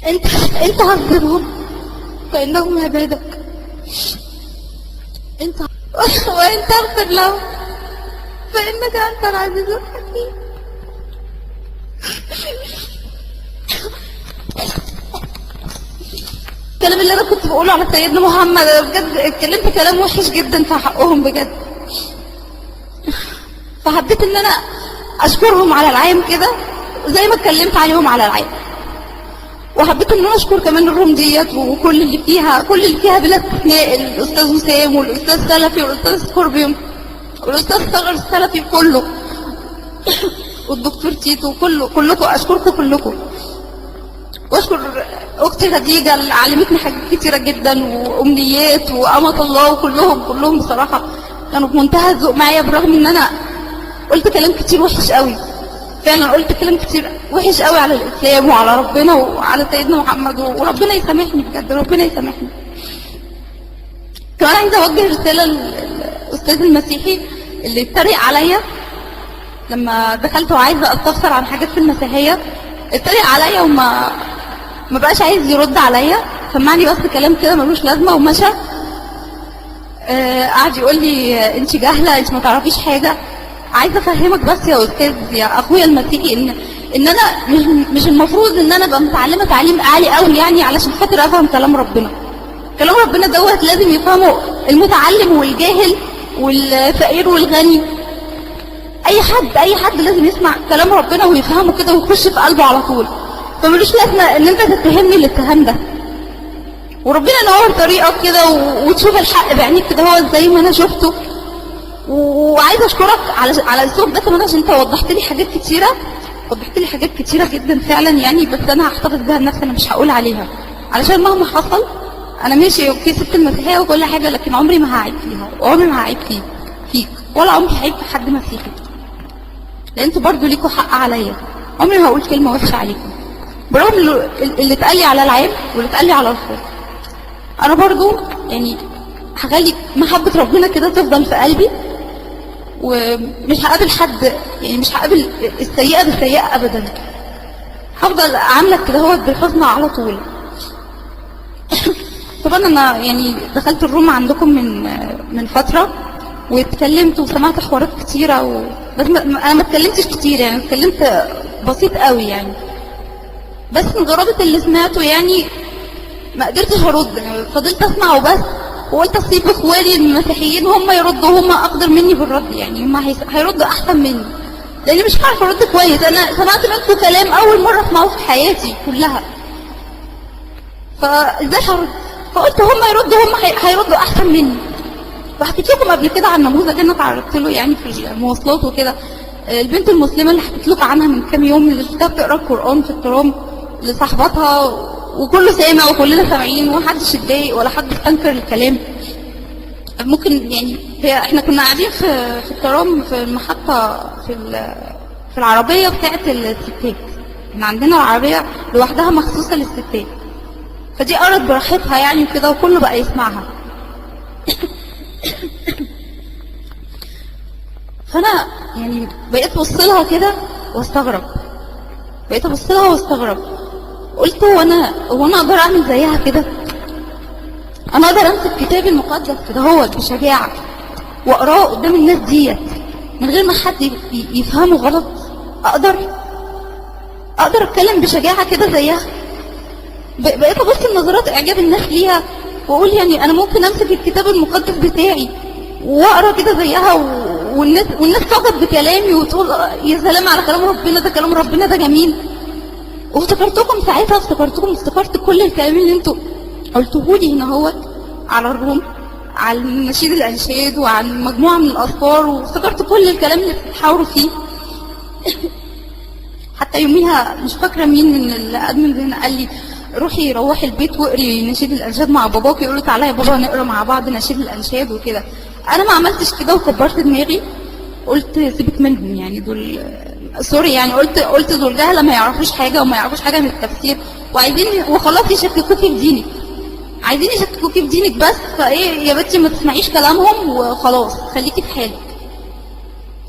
انت انت عذبهم فانهم عبادك، انت وان تغفر لهم فانك انت العزيز الحكيم. الكلام اللي انا كنت بقوله على سيدنا محمد، أنا بجد اتكلمت كلام وحش جدا في حقهم بجد، فحبيت ان انا اشكرهم على العام كده زي ما اتكلمت عليهم على العام. وحبيت ان انا اشكر كمان الروم ديت وكل اللي فيها، كل اللي فيها بلا استثناء، الاستاذ وسام والاستاذ سلفي والاستاذ سكوربيوم والاستاذ صغر السلفي كله والدكتور تيتو كلكم، اشكركم كلكم. واشكر اختي خديجه اللي علمتني حاجات كتيره جدا وامنيات وامة الله، وكلهم بصراحه كانوا بمنتهى الذوق معايا، برغم ان انا قلت كلام كتير وحش قوي، فعلا قلت كلام كتير وحش قوي على الاسلام وعلى ربنا وعلى سيدنا محمد، وربنا يسامحني بجد، ربنا يسامحني. كمان عايزه اوجه رساله للاستاذ المسيحي اللي اتريق عليا لما دخلت وعايزه استفسر عن حاجات في المسيحيه، اتريق عليا وما بقاش عايز يرد عليا، سمعني بس كلام كده ملوش لازمه ومشى. قعد يقول لي انت جاهله، انت ما تعرفيش حاجه. عايزه افهمك بس يا استاذ يا اخويا المسيحي ان انا مش المفروض ان انا ابقى متعلمه تعليم عالي قوي يعني علشان خاطر افهم كلام ربنا. كلام ربنا دوت لازم يفهمه المتعلم والجاهل والفقير والغني، اي حد لازم يسمع كلام ربنا ويفهمه كده ويخش في قلبه على طول. فملوش لازمه ان انت تتهمني الاتهام ده، وربنا ينور طريقك كده وتشوف الحق بعينيك كده هو زي ما انا شفته. وعايزه اشكرك على الاسلوب ده كمان، عشان انت وضحت لي حاجات كتيره جدا فعلا يعني، بس انا هحتفظ بيها لنفسي، انا مش هقول عليها علشان مهما حصل انا ماشي اوكي ست المسيحيه وكل حاجه، لكن عمري ما هعيب فيها وعمري ما هعيب فيك ولا عمري هعيب في حد مسيحي، لان انتوا برضو ليكوا حق عليا. عمري ما هقول كلمه وحشه عليكم، برغم اللي اتقال لي على العيب واللي اتقال لي على الخير. انا برضو يعني هخلي محبه ربنا كده تفضل في قلبي، ومش هقابل حد يعني، مش هقابل السيئه بالسيئه ابدا، هفضل عاملك كده هو بالحزن على طول. طبعا انا يعني دخلت الروم عندكم من فتره واتكلمت وسمعت حوارات كتيره بس انا ما اتكلمتش كتير يعني، اتكلمت بسيط قوي يعني، بس من غرابه اللي سمعته يعني ما قدرتش ارد يعني، فضلت اسمع وبس، وقلت اسيب اخواني المسيحيين هم يردوا، هم اقدر مني بالرد يعني، هم هيردوا احسن مني لاني مش هعرف ارد كويس. انا سمعت منكم كلام اول مره اسمعه في حياتي كلها، فازاي هرد؟ فقلت هم يردوا، هم هيردوا احسن مني. وحكيت لكم قبل كده عن نموذج انا تعرضت له يعني في المواصلات وكده، البنت المسلمه اللي حكيت لكم عنها من كام يوم، اللي شفتها بتقرا القران في الترام لصاحبتها وكله سامع وكلنا سامعين ومحدش اتضايق ولا حد استنكر الكلام. ممكن يعني احنا كنا قاعدين في الترام في المحطه في العربيه بتاعت الستات، احنا عندنا العربيه لوحدها مخصوصه للستات، فدي قرت براحتها يعني وكده وكله بقى يسمعها. فانا يعني بقيت ابص لها كده واستغرب، قلت هو انا اقدر اعمل زيها كده؟ انا اقدر امسك كتابي المقدس كده هو بشجاعه واقراه قدام الناس ديت من غير ما حد يفهمه غلط؟ اقدر اتكلم بشجاعه كده زيها؟ بقيت ابص لنظرات اعجاب الناس ليها واقول يعني انا ممكن امسك الكتاب المقدس بتاعي واقرا كده زيها والناس تعجب بكلامي وتقول يا سلام على كلام ربنا، ده كلام ربنا ده جميل. وافتكرتكم ساعتها، افتكرت كل الكلام اللي انتوا قلتوه لي هنا هو على الروم، على نشيد الانشاد وعن مجموعه من الاذكار، وافتكرت كل الكلام اللي بتحاوروا فيه. حتى يوميها مش فاكره مين من الادمن قال لي روحي البيت واقري نشيد الانشاد مع باباك، يقول له تعالى يا بابا نقرا مع بعض نشيد الانشاد وكده. انا ما عملتش كده وكبرت دماغي، قلت سيبك منهم يعني، دول سوري يعني، قلت دول جهله ما يعرفوش حاجه وما يعرفوش حاجه من التفسير وعايزين وخلاص يشككوكي في دينك، عايزين يشككوكي في دينك بس، فايه يا بنتي ما تسمعيش كلامهم وخلاص خليكي في حالك.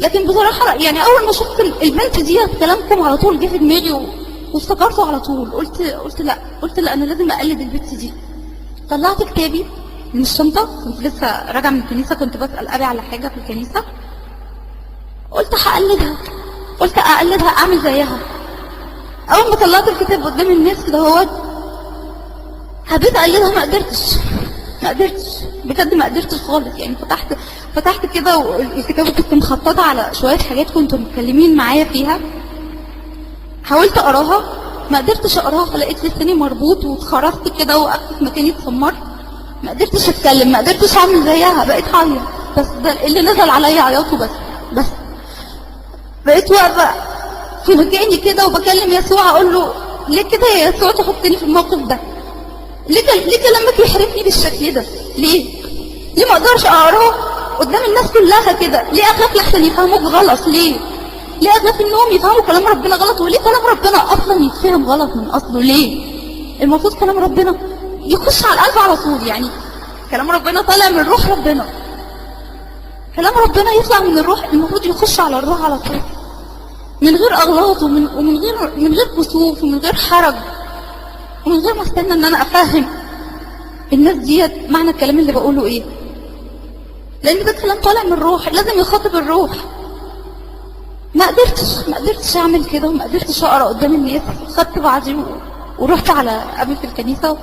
لكن بصراحه يعني اول ما شفت البنت دي كلامكم على طول جه في دماغي وافتكرته على طول. قلت لا انا لازم اقلد البت دي. طلعت كتابي من الشنطه، كنت لسه راجعه من الكنيسه، كنت بسال ابي على حاجه في الكنيسه، قلت اقلدها اعمل زيها. اول ما طلعت الكتاب قدام الناس كده هو حبيت اقلدها، ما قدرتش بجد، ما قدرتش خالص. يعني فتحت كده والكتاب كنت مخططه على شويه حاجات كنتوا متكلمين معايا فيها، حاولت اقراها ما قدرتش اقراها، فلقيت لساني مربوط واتخرجت كده وقفت في مكاني اتسمرت، ما قدرتش اتكلم، ما قدرتش اعمل زيها، بقيت عيط. بس ده اللي نزل عليا عياطه بس بقيت واقفه في مكاني كده وبكلم يسوع، اقول له ليه كده يا يسوع تحطني في الموقف ده؟ ليه كلامك يحرقني بالشكل ده؟ ليه ما اقدرش اقراه قدام الناس كلها كده؟ ليه اخاف لحسن يفهموك غلط؟ ليه اخاف انهم يفهموا كلام ربنا غلط؟ وليه كلام ربنا اصلا يتفهم غلط من اصله؟ ليه المفروض كلام ربنا يخش على القلب على طول؟ يعني كلام ربنا طالع من روح ربنا، كلام ربنا يطلع من الروح، المفروض يخش على الروح على طول من غير اغلاط ومن غير كسوف ومن غير حرج ومن غير ما استنى ان انا افهم الناس ديت معنى الكلام اللي بقوله ايه، لان ده كلام طالع من الروح، لازم يخاطب الروح. ما قدرتش اعمل كده وما قدرتش اقرا قدام الناس. خدت بعضي ورحت على ابي في الكنيسه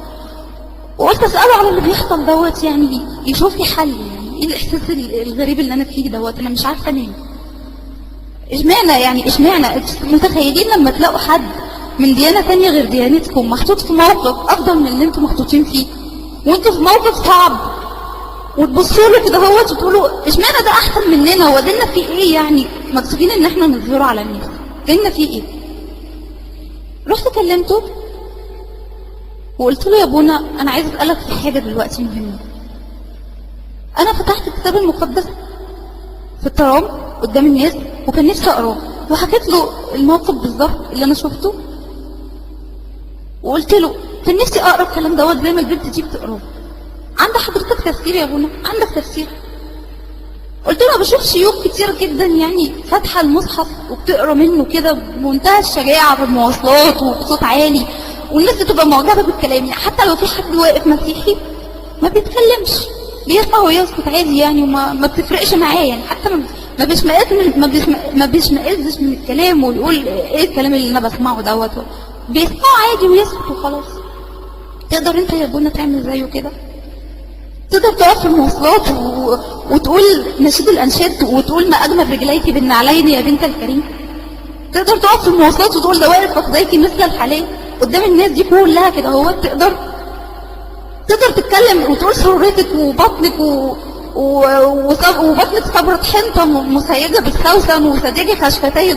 وقلت اساله على اللي بيحصل دوت، يعني يشوف لي حل. يعني ايه الاحساس الغريب اللي انا فيه دوت؟ انا مش عارفه انام. اشمعنى متخيلين لما تلاقوا حد من ديانه ثانيه غير ديانتكم محطوط في موقف افضل من اللي انتم محطوطين فيه، وانتوا في موقف صعب، وتبصوا له كده هوت وتقولوا اشمعنى ده احسن مننا؟ هو ديننا فيه ايه؟ يعني مكسوفين ان احنا نظهره على الناس، ديننا فيه ايه؟ رحت كلمته وقلت له يا ابونا انا عايز اسالك في حاجه دلوقتي مهمه. انا فتحت الكتاب المقدس في الترام قدام الناس وكان نفسي اقراه، وحكيت له الموقف بالظبط اللي انا شفته، وقلت له كان نفسي اقرا الكلام دوت زي ما البنت دي بتقراه. عند حضرتك تفسير يا ابونا؟ عندك تفسير؟ قلت له بشوف شيوخ كتير جدا يعني فاتحه المصحف وبتقرا منه كده بمنتهى الشجاعه في المواصلات وبصوت عالي، والناس بتبقى معجبه بالكلام. يعني حتى لو في حد واقف مسيحي ما بيتكلمش، بيسمع ويسكت عادي يعني، وما بتفرقش معاه. يعني حتى ما بيشمئزش من الكلام ويقول ايه الكلام اللي انا بسمعه دوت، بيسمعه عادي ويسكت وخلاص. تقدر انت يا ابونا تعمل زيه كده؟ تقدر تقف في المواصلات وتقول نشيد الانشاد وتقول ما اجمل رجليك بالنعلين يا بنت الكريم؟ تقدر تقف في المواصلات وتقول ده واقف فخذيك مثل الحلال قدام الناس دي كلها كده؟ هو تقدر تتكلم وتقول سرورتك وبطنك وبطنك صبرة حنطة مسيجة بالسوسن وسديجة خشفتي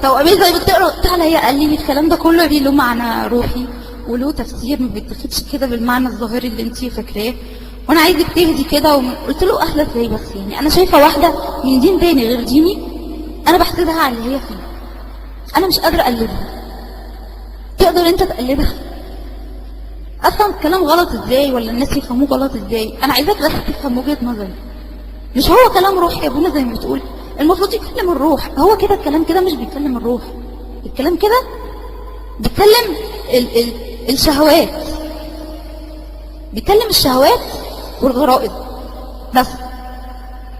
توأمين زي ما بتقرا؟ تعالى هي قال لي الكلام ده كله له معنى روحي وله تفسير، ما بيتاخدش كده بالمعنى الظاهري اللي انت فاكراه، وانا عايزك تهدي كده. قلت له اهدى ازاي بس؟ يعني انا شايفه واحده من دين تاني غير ديني انا بحسدها على اللي هي فيه، انا مش قادره اقلدها. تقدر انت تقلدها؟ افهم الكلام غلط ازاي ولا الناس يفهموه غلط ازاي؟ انا عايزاك بس تفهم وجهه نظري. مش هو كلام روح يا ابونا زي ما بتقول؟ المفروض يتكلم الروح. هو كده الكلام كده مش بيتكلم الروح، الكلام كده بيتكلم الشهوات، بيتكلم الشهوات والغرائز بس،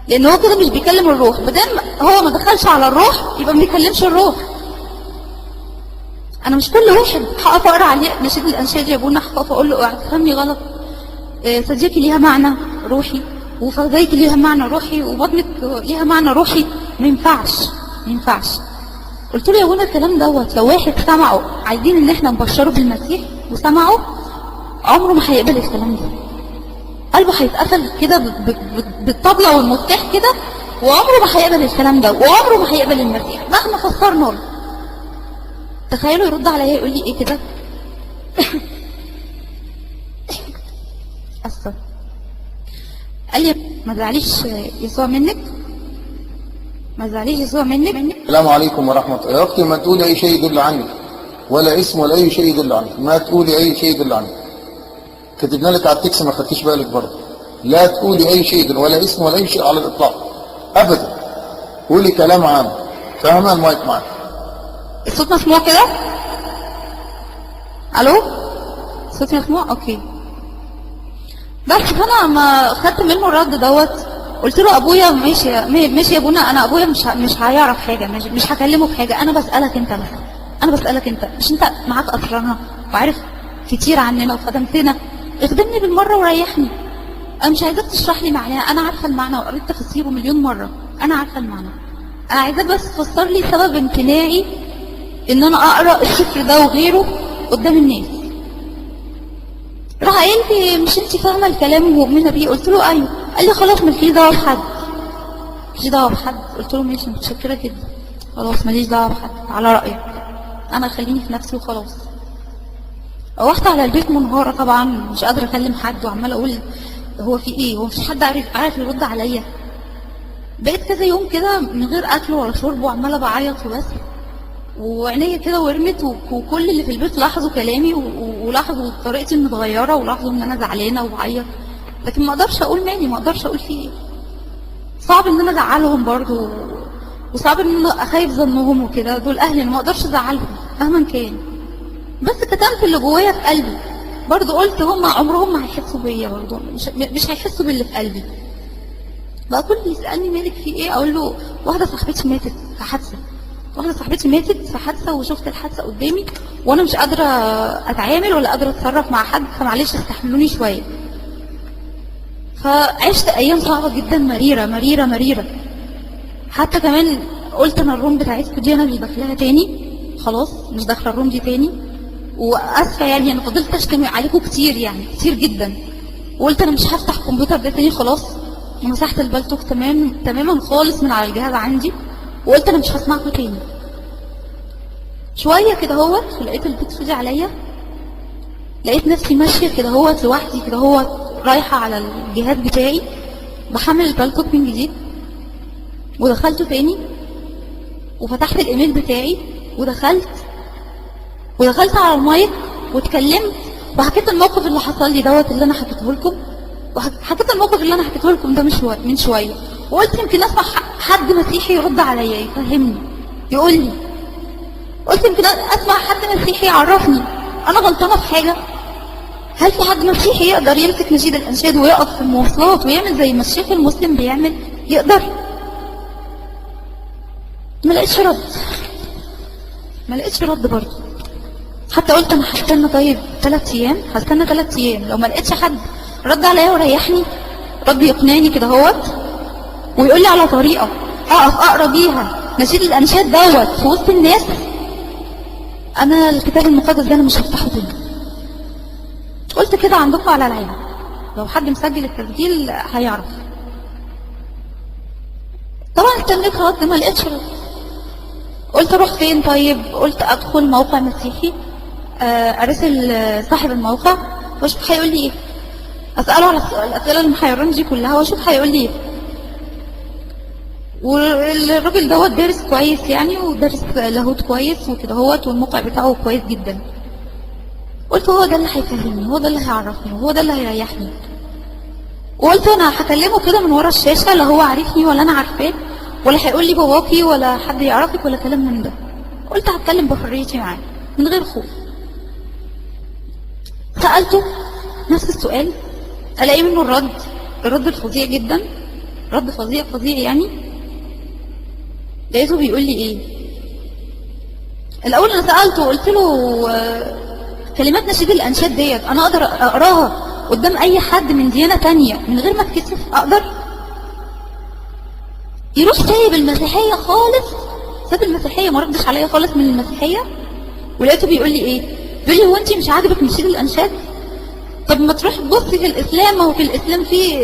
لان هو كده مش بيكلم الروح. مادام هو ما دخلش على الروح يبقى ما بيكلمش الروح. انا مش كل واحد هقف اقرا عليه نشيد الانشاد يا ابونا هقف اقول له فهمني غلط، صديقي ليها معنى روحي وفخذيك ليها معنى روحي وبطنك ليها معنى روحي. ما ينفعش. قلت له يا ابونا الكلام دوت لو واحد سمعه، عايزين ان احنا نبشره بالمسيح وسمعه، عمره ما هيقبل الكلام ده، قلبه هيتقفل كده بالطبلة والمفتاح كده، وعمره ما هيقبل الكلام ده، وعمره ما هيقبل المسيح مهما فسرنا له. تخيلوا يرد عليا يقول لي ايه كده؟ أسف. قال لي ما زعليش يسوع منك، ما زعليش يسوع منك. السلام عليكم ورحمة الله. يا أختي ما تقولي أي شيء يدل عنك، ولا اسم ولا أي شيء يدل عنك، ما تقولي أي شيء يدل عنك. كتبنا لك على التكس ما خدتيش بالك برضه. لا تقولي أي شيء يدل، ولا اسم ولا أي شيء على الإطلاق أبدا. قولي كلام عام. فاهمة؟ المايك معك. الصوت مسموع كده؟ الو، صوتي مسموع؟ اوكي. بس فانا ما خدت منه الرد دوت، قلت له ابويا ماشي يا ابونا، انا ابويا مش هيعرف حاجه، مش هكلمه في حاجه، انا بسالك انت بس، انا بسالك انت، مش انت معاك اسرارنا وعارف كتير عننا وخدمتنا، اخدمني بالمره وريحني. انا مش عايزاك تشرح لي معناه، انا عارفه المعنى وقريت تفسيره مليون مره، انا عارفه المعنى، انا عايزاك بس تفسر لي سبب امتناعي ان انا اقرا السفر ده وغيره قدام الناس. راح قايل لي مش انت فاهمه الكلام ومؤمنه بيه؟ قلت له ايوه. قال لي خلاص مالكيش دعوه بحد، مالكيش دعوه بحد. قلت له ماشي، متشكره جدا، خلاص ماليش دعوه بحد على رايك، انا خليني في نفسي وخلاص. روحت على البيت منهاره طبعا، مش قادره اكلم حد وعماله اقول هو في ايه، هو مفيش حد عارف يرد عليا. بقيت كذا يوم كده من غير اكل ولا شرب وعماله بعيط وبس، وعينيا كده ورمت، وكل اللي في البيت لاحظوا كلامي ولاحظوا طريقتي المتغيره ولاحظوا ان انا زعلانه وبعيط، لكن ما اقدرش اقول مالي، ما اقدرش اقول فيه ايه. صعب ان انا ازعلهم برضو، وصعب ان انا اخايف ظنهم وكده، دول اهلي انا ما اقدرش ازعلهم مهما كان. بس كتمت اللي جوايا في قلبي برضو، قلت هم عمرهم ما هيحسوا بيا برضو، مش هيحسوا باللي في قلبي. بقى كل اللي يسالني مالك في ايه اقول له واحده صاحبتي ماتت في حادثه، واحده صاحبتي ماتت في حادثه وشفت الحادثه قدامي وانا مش قادره اتعامل ولا قادره اتصرف مع حد، فمعلش استحملوني شويه. فعشت ايام صعبه جدا، مريره مريره مريره. حتى كمان قلت انا الروم بتاعتكم دي انا مش داخلها تاني، خلاص مش داخله الروم دي تاني، واسفه يعني انا فضلت اشتم عليكم كتير، يعني كتير جدا، وقلت انا مش هفتح الكمبيوتر ده تاني خلاص، ومسحت البلتوك تماما خالص من على الجهاز عندي، وقلت انا مش هسمعكم تاني. شويه كده هوت ولقيت البيت فاضي عليا، لقيت نفسي ماشيه كده هوت لوحدي كده هوت رايحه على الجهاز بتاعي بحمل البلتوك من جديد، ودخلته تاني وفتحت الايميل بتاعي ودخلت على المايك واتكلمت وحكيت الموقف اللي حصل لي دوت اللي انا حكيته لكم، وحكيت الموقف اللي انا حكيته لكم ده من شويه، وقلت يمكن اسمع حد مسيحي يرد عليا يفهمني يقول لي، قلت يمكن اسمع حد مسيحي يعرفني انا غلطانه في حاجه. هل في حد مسيحي يقدر يمسك نشيد الانشاد ويقف في المواصلات ويعمل زي ما الشيخ المسلم بيعمل؟ يقدر؟ ما لقيتش رد برضه. حتى قلت انا هستنى، طيب 3 ايام، هستنى 3 ايام، لو ما لقيتش حد رد عليا وريحني، رد يقنعني كده هوت ويقول لي على طريقه اقف اقرا بيها نشيد الانشاد دوت في وسط الناس، انا الكتاب المقدس ده انا مش هفتحه تاني. قلت كده عندكم على العين، لو حد مسجل التسجيل هيعرف. طبعا استنيت رد، ما لقيتش رد. قلت اروح فين طيب؟ قلت ادخل موقع مسيحي، ارسل صاحب الموقع واشوف هيقول لي ايه، اساله على الاسئله اللي محيراني دي كلها واشوف هيقول لي ايه. والراجل دوت دارس كويس يعني، ودارس لاهوت كويس وكده هوت، والموقع بتاعه كويس جدا. قلت هو ده اللي هيفهمني، هو ده اللي هيعرفني، وهو ده اللي هيريحني. وقلت انا هكلمه كده من ورا الشاشه، لا هو عارفني ولا انا عارفاه، ولا هيقول لي باباكي ولا حد يعرفك ولا كلام من ده. قلت هتكلم بحريتي معاه من غير خوف. سالته نفس السؤال، الاقي منه الرد الفظيع جدا، رد فظيع يعني. لقيته بيقول لي ايه؟ الاول انا سالته وقلت له كلمات نشيد الانشاد ديت انا اقدر اقراها قدام اي حد من ديانه تانية من غير ما اتكسف؟ اقدر؟ يروح سايب المسيحيه خالص، ساب المسيحيه، ما ردش عليا خالص من المسيحيه. ولقيته بيقول لي ايه؟ بيقول لي هو انت مش عاجبك نشيد الانشاد؟ طب ما تروح تبصي في الاسلام، هو في الاسلام في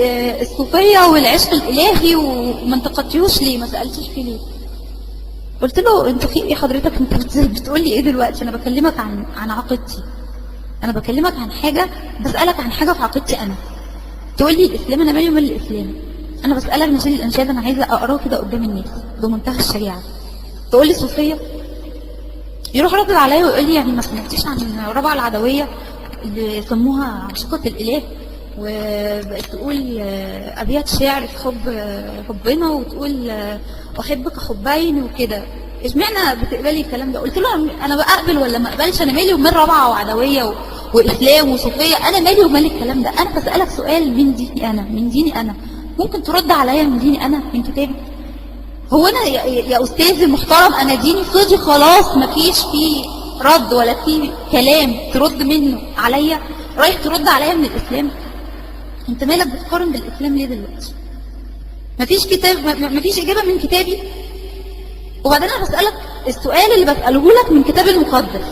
الصوفيه والعشق الالهي وما انتقدتيهوش ليه؟ ما سالتيش فيه ليه؟ قلت له انت في ايه حضرتك؟ انت بتقول لي ايه دلوقتي؟ انا بكلمك عن عقيدتي، انا بكلمك عن حاجه، بسالك عن حاجه في عقيدتي انا، تقول لي الاسلام؟ انا مالي ومال الاسلام؟ انا بسالك نشيد الانشاد انا عايزه اقراه كده قدام الناس بمنتهى الشجاعه، تقول لي صوفيه؟ يروح رد عليا ويقول لي يعني ما سمعتيش عن ربع العدويه اللي سموها عشيقه الاله، وبقت تقول ابيات شعر في حبنا، وتقول احبك حبين وكده؟ اشمعنى بتقبلي الكلام ده؟ قلت له انا بقبل ولا ما اقبلش، انا مالي ومال رابعه وعدويه واسلام وصوفيه، انا مالي ومال الكلام ده. انا بسالك سؤال من ديني انا، من ديني انا، ممكن ترد عليا من ديني انا، من كتابي؟ هو انا يا استاذي المحترم انا ديني فاضي خلاص، مفيش فيه رد ولا فيه كلام ترد منه عليا، رايح ترد عليا من الاسلام؟ انت مالك بتقارن بالاسلام ليه دلوقتي؟ مفيش كتاب، مفيش اجابه من كتابي. وبعدين انا بسالك السؤال اللي بساله لك من كتاب المقدس،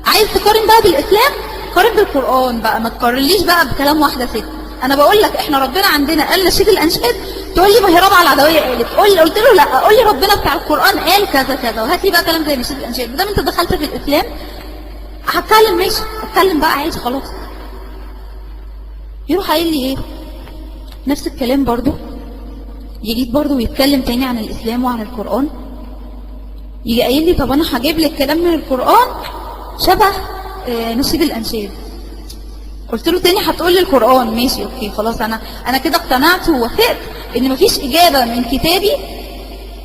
عايز تقارن بقى بالاسلام؟ قارن بالقران بقى، ما تقارنليش بقى بكلام واحده ست. انا بقول لك احنا ربنا عندنا قال نشيد الانشاد، تقول لي ما هي رابعه العدويه قالت، قلت له لا، قول لي ربنا بتاع القران قال كذا كذا، وهات لي بقى كلام زي نشيد الانشاد. ما دام انت دخلت في الاسلام هتكلم، ماشي اتكلم بقى عايز خلاص. يروح قايل لي ايه؟ نفس الكلام برضو، يجي برضو ويتكلم تاني عن الاسلام وعن القران، يجي قايل لي طب انا هجيب لك كلام من القران شبه نشيد الانشاد. قلت له تاني هتقول لي القران، ماشي اوكي خلاص، انا كده اقتنعت ووافقت ان مفيش اجابه من كتابي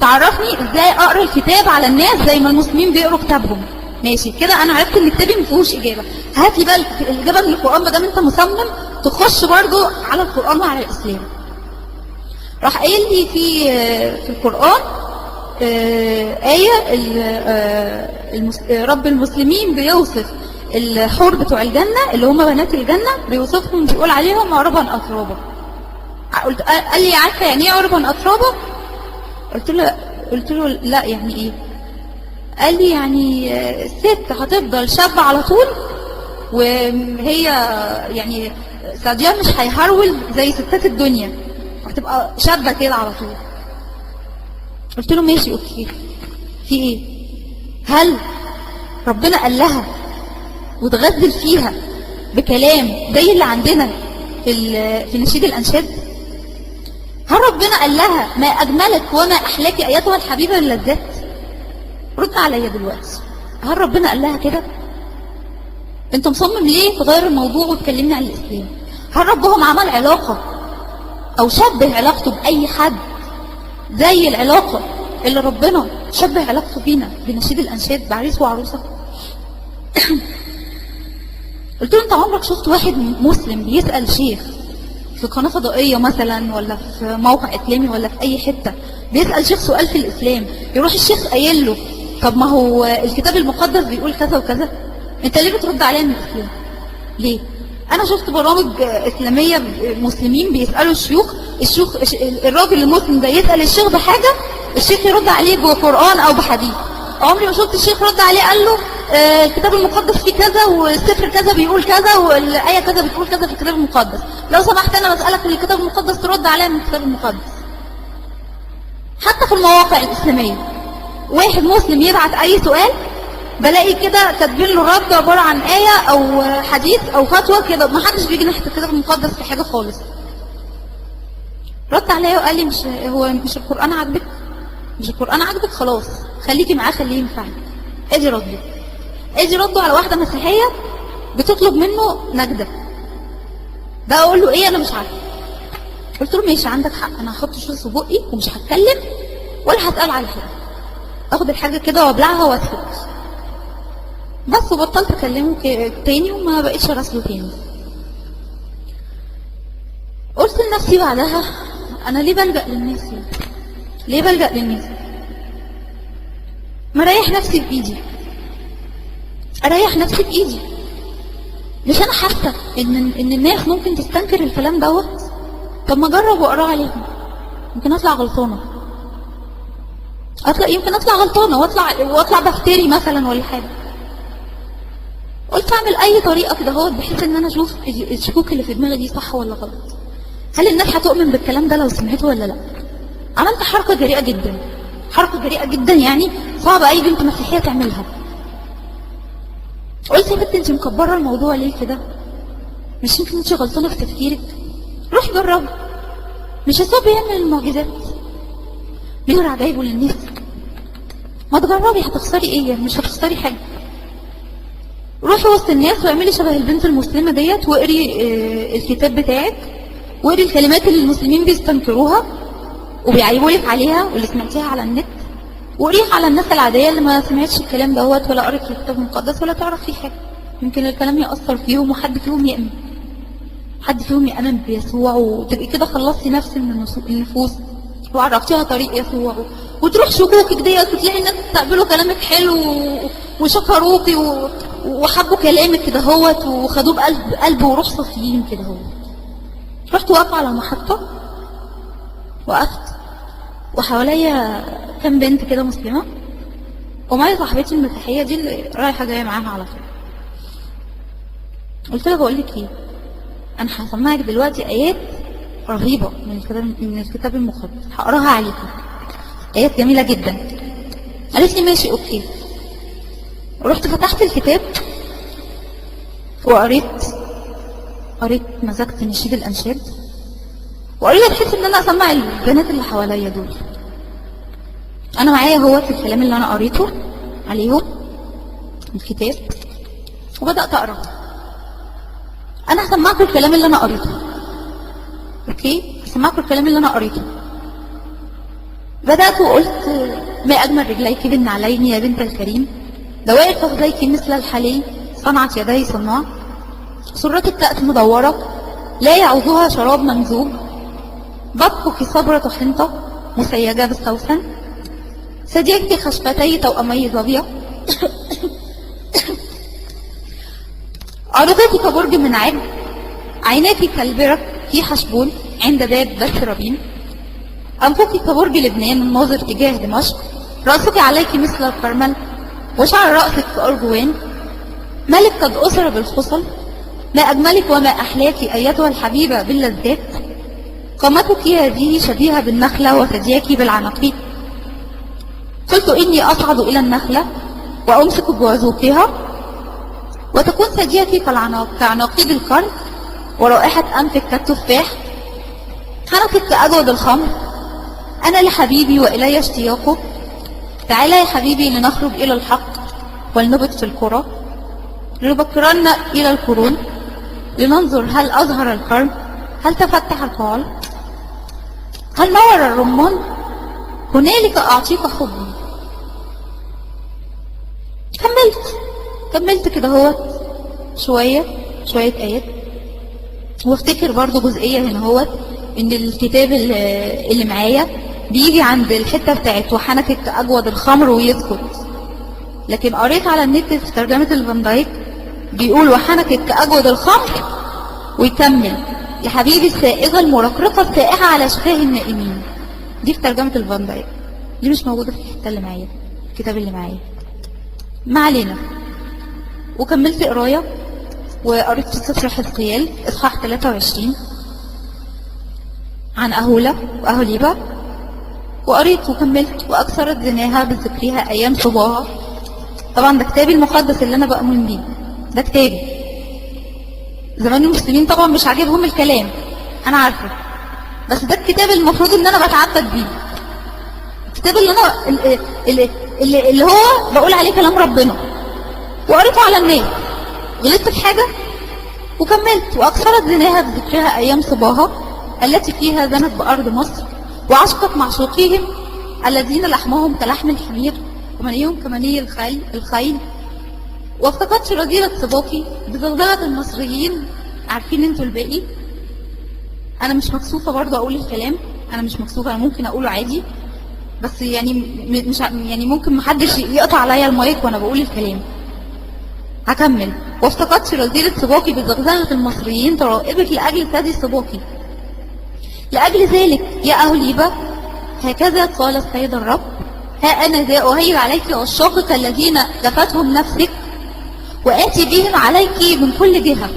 تعرفني ازاي اقرا الكتاب على الناس زي ما المسلمين بيقروا كتابهم. ماشي كده انا عرفت ان كتابي ما فيهوش اجابه، هات لي بقى الاجابه من القران ما دام انت مصمم تخش برضو على القران وعلى الاسلام. راح قايل لي في القران آية رب المسلمين بيوصف الحور بتوع الجنة اللي هم بنات الجنة، بيوصفهم بيقول عليهم عربا أترابا. قال لي عارفة يعني ايه عربا أترابا؟ قلت له لا يعني ايه؟ قال لي يعني الست هتفضل شابة على طول، وهي يعني صديان مش هيهرول زي ستات الدنيا، هتبقى شابة كده على طول. قلت له ماشي اوكي، في ايه؟ هل ربنا قال لها وتغزل فيها بكلام زي اللي عندنا في نشيد الانشاد؟ هل ربنا قال لها ما اجملك وما احلاك ايتها الحبيبه اللذات؟ رد عليا دلوقتي، هل ربنا قال لها كده؟ انت مصمم ليه تغير الموضوع وتكلمني عن الاسلام؟ هل ربهم عمل علاقه او شبه علاقته باي حد زي العلاقة اللي ربنا شبه علاقته بينا بنشيد الأنشاد بعريس وعروسة؟ قلت له انت عمرك شفت واحد مسلم بيسأل شيخ في قناة فضائية مثلا ولا في موقع إسلامي ولا في أي حتة بيسأل شيخ سؤال في الإسلام يروح الشيخ قايل له طب ما هو الكتاب المقدس بيقول كذا وكذا، انت ليه بترد عليا من الإسلام؟ ليه؟ أنا شفت برامج إسلامية مسلمين بيسألوا الشيوخ الراجل المسلم ده يسأل الشيخ بحاجة، الشيخ يرد عليه بقرآن أو بحديث. عمري ما شفت الشيخ رد عليه قال له الكتاب المقدس فيه كذا والسفر كذا بيقول كذا والآية كذا بتقول كذا في الكتاب المقدس، لو سمحت أنا بسألك الكتاب المقدس ترد عليا من الكتاب المقدس. حتى في المواقع الإسلامية واحد مسلم يبعت أي سؤال بلاقي كده كاتبين له رد عبارة عن آية أو حديث أو فتوى كده، ما حدش بيجي ناحية الكتاب المقدس في حاجة خالص. رد عليا وقال لي مش القرآن عاجبك؟ مش القرآن عاجبك؟ خلاص خليكي معاه خليه ينفعك. ادي رده على واحدة مسيحية بتطلب منه نجدة. ده اقول له ايه؟ انا مش عارفه. قلت له ماشي عندك حق، انا هحط شوز في بقي ومش هتكلم ولا هسأل على حاجة، اخد الحاجة كده وابلعها واسكت بس. وبطلت اكلمه تاني وما بقيتش اراسله تاني. قلت لنفسي بعدها انا ليه بلجأ للناس؟ ليه بلجأ للناس؟ ما اريح نفسي بايدي، اريح نفسي بايدي. مش انا حاسه ان الناس ممكن تستنكر الكلام دوت؟ طب ما اجرب واقراه عليهم، يمكن اطلع غلطانه، يمكن اطلع غلطانه واطلع بفتري مثلا ولا حاجه. قلت اعمل اي طريقه كده اهوت بحيث ان انا اشوف الشكوك اللي في دماغي دي صح ولا غلط، هل الناس هتؤمن بالكلام ده لو سمعته ولا لا. عملت حركه جريئه جدا، حركه جريئه جدا يعني صعب اي بنت مسيحيه تعملها. قلت يا بنت انت مكبره الموضوع ليه كده؟ مش يمكن انت غلطانه في تفكيرك؟ روحي جربي، مش يسوع بيعمل المعجزات بيقرا جايبه للناس؟ ما تجربي، هتخسري ايه يعني؟ مش هتخسري حاجه. روحي وسط الناس واعملي شبه البنت المسلمه ديت واقري الكتاب بتاعك، واقري الكلمات اللي المسلمين بيستنكروها وبيعيبوا لك عليها واللي سمعتيها على النت، وقريه على الناس العادية اللي ما سمعتش الكلام دوت ولا قرت الكتاب المقدس ولا تعرف فيه حاجة. يمكن الكلام يأثر فيهم وحد فيهم يأمن، حد فيهم يأمن بيسوع، وتبقي كده خلصتي نفس من النفوس وعرفتيها طريق يسوع، وتروح شكوكك ديت وتلاقي الناس تقبلوا كلامك حلو وشكروكي وحبوا كلامك كده هوت وخدوه بقلب وروح صافيين كده هوت. رحت واقفة على المحطة، وقفت وحواليا كام بنت كده مسلمة، ومعايا صاحبتي المسيحية دي اللي رايحة جاية معاها على طول. قلت لها بقول لك ايه، انا هسمعك دلوقتي ايات رهيبة من الكتاب المقدس هقراها عليكم، ايات جميلة جدا. قالت لي ماشي اوكي. ورحت فتحت الكتاب وقريت مزجت نشيد الانشاد، وقريت بحيث ان انا اسمع البنات اللي حواليا دول. انا معايا هو في الكلام اللي انا قريته عليهم الكتاب، وبدأت اقرا. انا هسمعكم الكلام اللي انا قريته، اوكي؟ هسمعكم الكلام اللي انا قريته. بدأت وقلت ما اجمل رجليك بالنعلين يا بنت الكريم، دوائر فخذيك مثل الحلي صنعت يدي صناع، سرتك كأس مدورة لا يعوزها شراب ممزوج، بطحك صبرة حنطة مسيجة بالسوسن، ثدييك خشفتي توأمي ظبية، عرضتك كبرج من عب، عيناك كالبرك في حشبون عند باب بث ربين، أنفك كبرج لبنان الناظر تجاه دمشق، رأسك عليك مثل الكرمل وشعر رأسك كأرجوان، ملك قد أسر بالخصل، ما أجملك وما أحلاك أيتها الحبيبة باللذات، قامتك هذه شبيهة بالنخلة وثدياك بالعناقيد. قلت إني أصعد إلى النخلة وأمسك بوزوقها، وتكون ثدياك كعناقيد القرن، ورائحة أنفك كالتفاح، حنكك كأجود الخمر. أنا لحبيبي وإلي اشتياقه، تعالى يا حبيبي لنخرج إلى الحق ولنبت في القرى، لنبكرن إلى القرون، لننظر هل أظهر القرن، هل تفتح القاعل، هل نور الرمان، هنالك أعطيك حبي. كملت كده هوت شوية آيات، وافتكر برضو جزئية هنا هوت ان الكتاب اللي معايا بيجي عند الحتة بتاعت وحنكك كأجود الخمر ويسكت، لكن قريت على النت في ترجمة الفان دايك بيقول وحنكك كأجود الخمر ويكمل يا حبيبي السائغة المرقرقة السائحة على شفاه النائمين. دي في ترجمة الفان دايك، دي مش موجودة في الحتة اللي معايا، الكتاب اللي معايا. ما علينا. وكملت قراية وقريت في سفر حزقيال اصحاح 23 عن أهولة وأهوليبة، وقريت وكملت وأكثرت زناها بذكرها أيام صباها. طبعا ده كتابي المقدس اللي أنا بأمن بيه، ده كتابي. زمان المسلمين طبعا مش عاجبهم الكلام، أنا عارفة، بس ده الكتاب المفروض إن أنا بتعبد بيه، الكتاب اللي أنا اللي هو بقول عليه كلام ربنا، وقريته على الناس. غلطت في حاجة وكملت. وأكثرت زناها بذكرها أيام صباها التي فيها زنت بأرض مصر، وعشقت معشوقيهم الذين لحمهم كلحم الحمير ومنيهم كمني الخيل، وافتقدت رذيلة صباكي بزغزغة المصريين. عارفين انتوا الباقي؟ انا مش مكسوفة برضه اقول الكلام، انا مش مكسوفة، انا ممكن اقوله عادي، بس يعني مش يعني ممكن محدش يقطع عليا المايك وانا بقول الكلام. هكمل. وافتقدت رذيلة صباكي بزغزغة المصريين ترائبك لأجل ثدي صباكي. لأجل ذلك يا أهوليبة هكذا قال السيد الرب، ها أنا ذا أهيل عليك عشاقك الذين جفتهم نفسك، وآتي بهم عليك من كل جهة.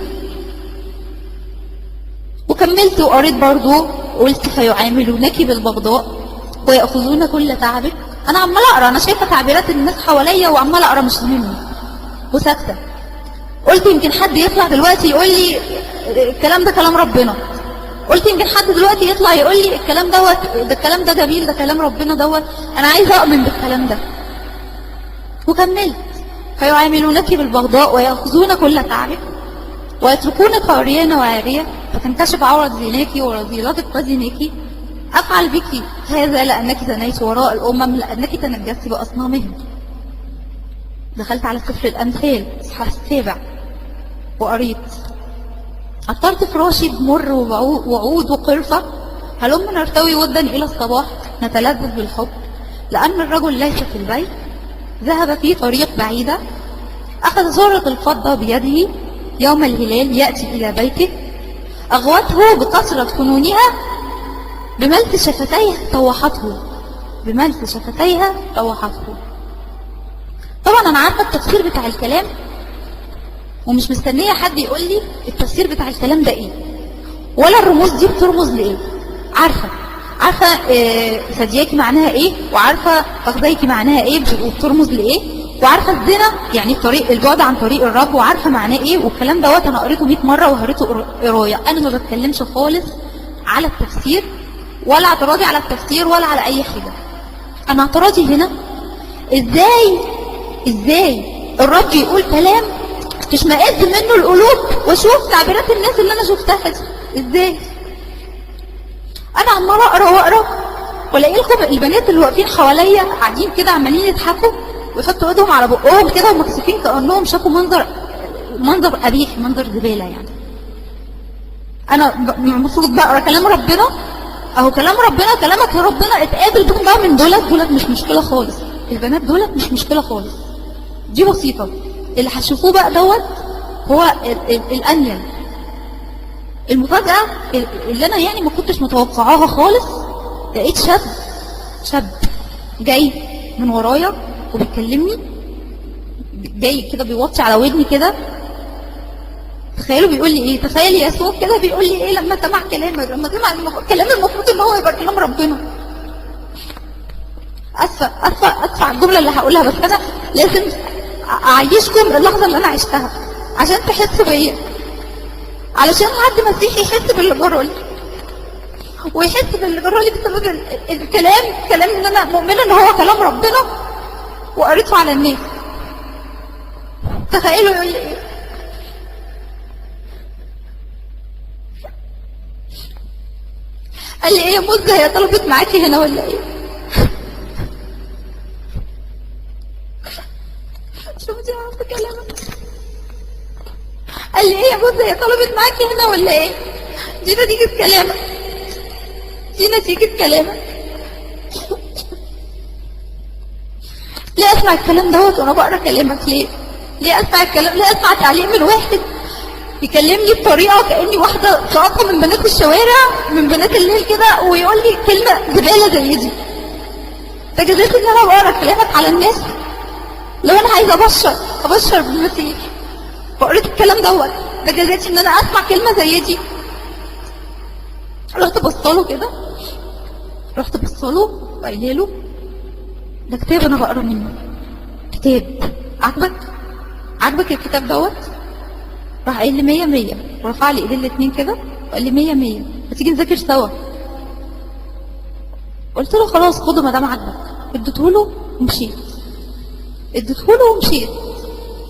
وكملت وقريت برضو، قلت فيعاملونك بالبغضاء ويأخذون كل تعبك. أنا عمال أقرأ، أنا شايفة تعبيرات الناس حواليا وعمال أقرأ مش مهمني وساكتة. قلت يمكن حد يطلع دلوقتي يقول لي الكلام ده كلام ربنا، قلت يمكن حد دلوقتي يطلع يقول لي الكلام دوت، ده الكلام ده جميل، ده كلام ربنا دوت، انا عايزه اؤمن بالكلام ده. وكملت. فيعاملونك بالبغضاء ويأخذون كل تعبك ويتركونك عريانة وعارية، فتنكشف عورة زيناك ورذيلتك وزيناك. أفعل بك هذا لأنك زنيت وراء الأمم، لأنك تنجست بأصنامهم. دخلت على سفر الأمثال إصحاح 7 وقريت: عطرت فراشي بمر وعود وقرفة، هلم نرتوي ودا إلى الصباح نتلذذ بالحب، لأن الرجل ليس في البيت، ذهب في طريق بعيدة، أخذ زرة الفضة بيده، يوم الهلال يأتي إلى بيته، أغوته بكثرة فنونها، بملس شفتيها طوحته، بملس شفتيها طوحته. طبعا أنا عارفة التفسير بتاع الكلام، ومش مستنية حد يقول لي التفسير بتاع الكلام ده ايه، ولا الرموز دي بترمز لايه. عارفة ثدياكي معناها ايه، وعارفة فخذيكي معناها ايه وبترمز لايه، وعارفة الزنا يعني طريق البعد عن طريق الرب، وعارفة معناه ايه، والكلام دوت انا قريته 100 مرة وقريته قرايه. انا ما بتكلمش خالص على التفسير، ولا اعتراضي على التفسير، ولا على اي حاجة. انا اعتراضي هنا ازاي الرب يقول كلام تشمئز منه القلوب، واشوف تعبيرات الناس اللي انا شفتها دي ازاي. انا عماله اقرا والاقي لكم البنات اللي واقفين حواليا قاعدين كده عمالين يضحكوا ويحطوا ايدهم على بقهم كده ومكسفين كانهم شافوا منظر قبيح، منظر زباله يعني. انا المفروض بقرا كلام ربنا، اهو كلام ربنا، كلامك يا ربنا، اتقابل بهم بقى من دولت مش مشكله خالص، البنات دولت مش مشكله خالص، دي بسيطه. اللي هتشوفوه بقى دوت هو الانيل. المفاجأة اللي انا يعني ما كنتش متوقعاها خالص، لقيت شاب جاي من ورايا وبيكلمني، جاي كده بيوطي على ودني كده. تخيلوا بيقول لي ايه؟ تخيل يسوع كده بيقول لي ايه لما سمع كلامي، لما سمع كلام المفروض ان هو يبقى كلام ربنا. اسفة على الجملة اللي هقولها، بس انا لازم اعيشكم اللحظة اللي انا عشتها عشان تحسوا بيا، علشان حد مسيحي يحس باللي جرالي، ويحس باللي جرالي بسبب الكلام ان انا مؤمنة ان هو كلام ربنا وقريته على الناس. تخيلوا يقول لي ايه؟ قال لي ايه يا مزة، هي طلبت معاكي هنا ولا ايه؟ شوفتي عرفت كلامك؟ قال لي ايه يا مزة، هي طلبت معاكي هنا ولا ايه؟ دي نتيجة كلامك، دي نتيجة كلامك. ليه اسمع الكلام دوت وانا بقرا كلامك؟ ليه اسمع الكلام؟ ليه اسمع تعليق من واحد يكلمني بطريقه كاني واحده شاطره من بنات الشوارع، من بنات الليل كده، ويقول لي كلمه زباله زي دي؟ ده جزيت ان انا بقرا كلامك على الناس. لو انا عايزه ابشر بالمسيح وقريت الكلام دوت، ده جزيت ان انا اسمع كلمه زي دي. رحت بصله كده، رحت بصله وقايله له ده كتاب انا بقرا منه، كتاب عجبك الكتاب دوت؟ راح قايل لي 100 100، ورفع لي ايدين الاثنين كده وقال لي 100 100، ما تيجي نذاكر سوا. قلت له خلاص خده ما دام عجبك. اديته له ومشيت،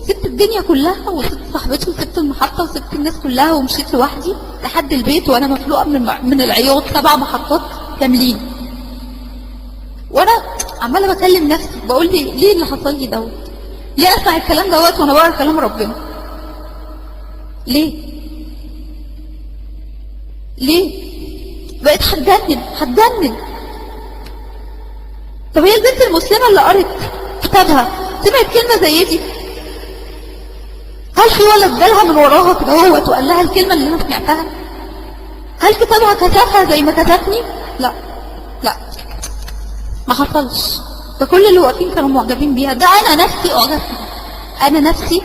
سبت الدنيا كلها وسبت صاحبتي وسبت المحطه وسبت الناس كلها ومشيت لوحدي لحد البيت وانا مفلوقه من العياط، 7 محطات كاملين. وانا عماله بكلم نفسي بقول لي ليه اللي حصل لي دوت؟ ليه اسمع الكلام دوت وانا بقرا كلام ربنا؟ ليه بقيت هتجنن. طب هي البنت المسلمه اللي قرت كتابها سمعت كلمه زي دي، هل في ولد جالها من وراها كده هوت وقال لها الكلمه اللي انا سمعتها؟ هل كتابها كتبها زي ما كتبني؟ لا ما حصلش. ده كل اللي واقفين كانوا معجبين بيها، ده انا نفسي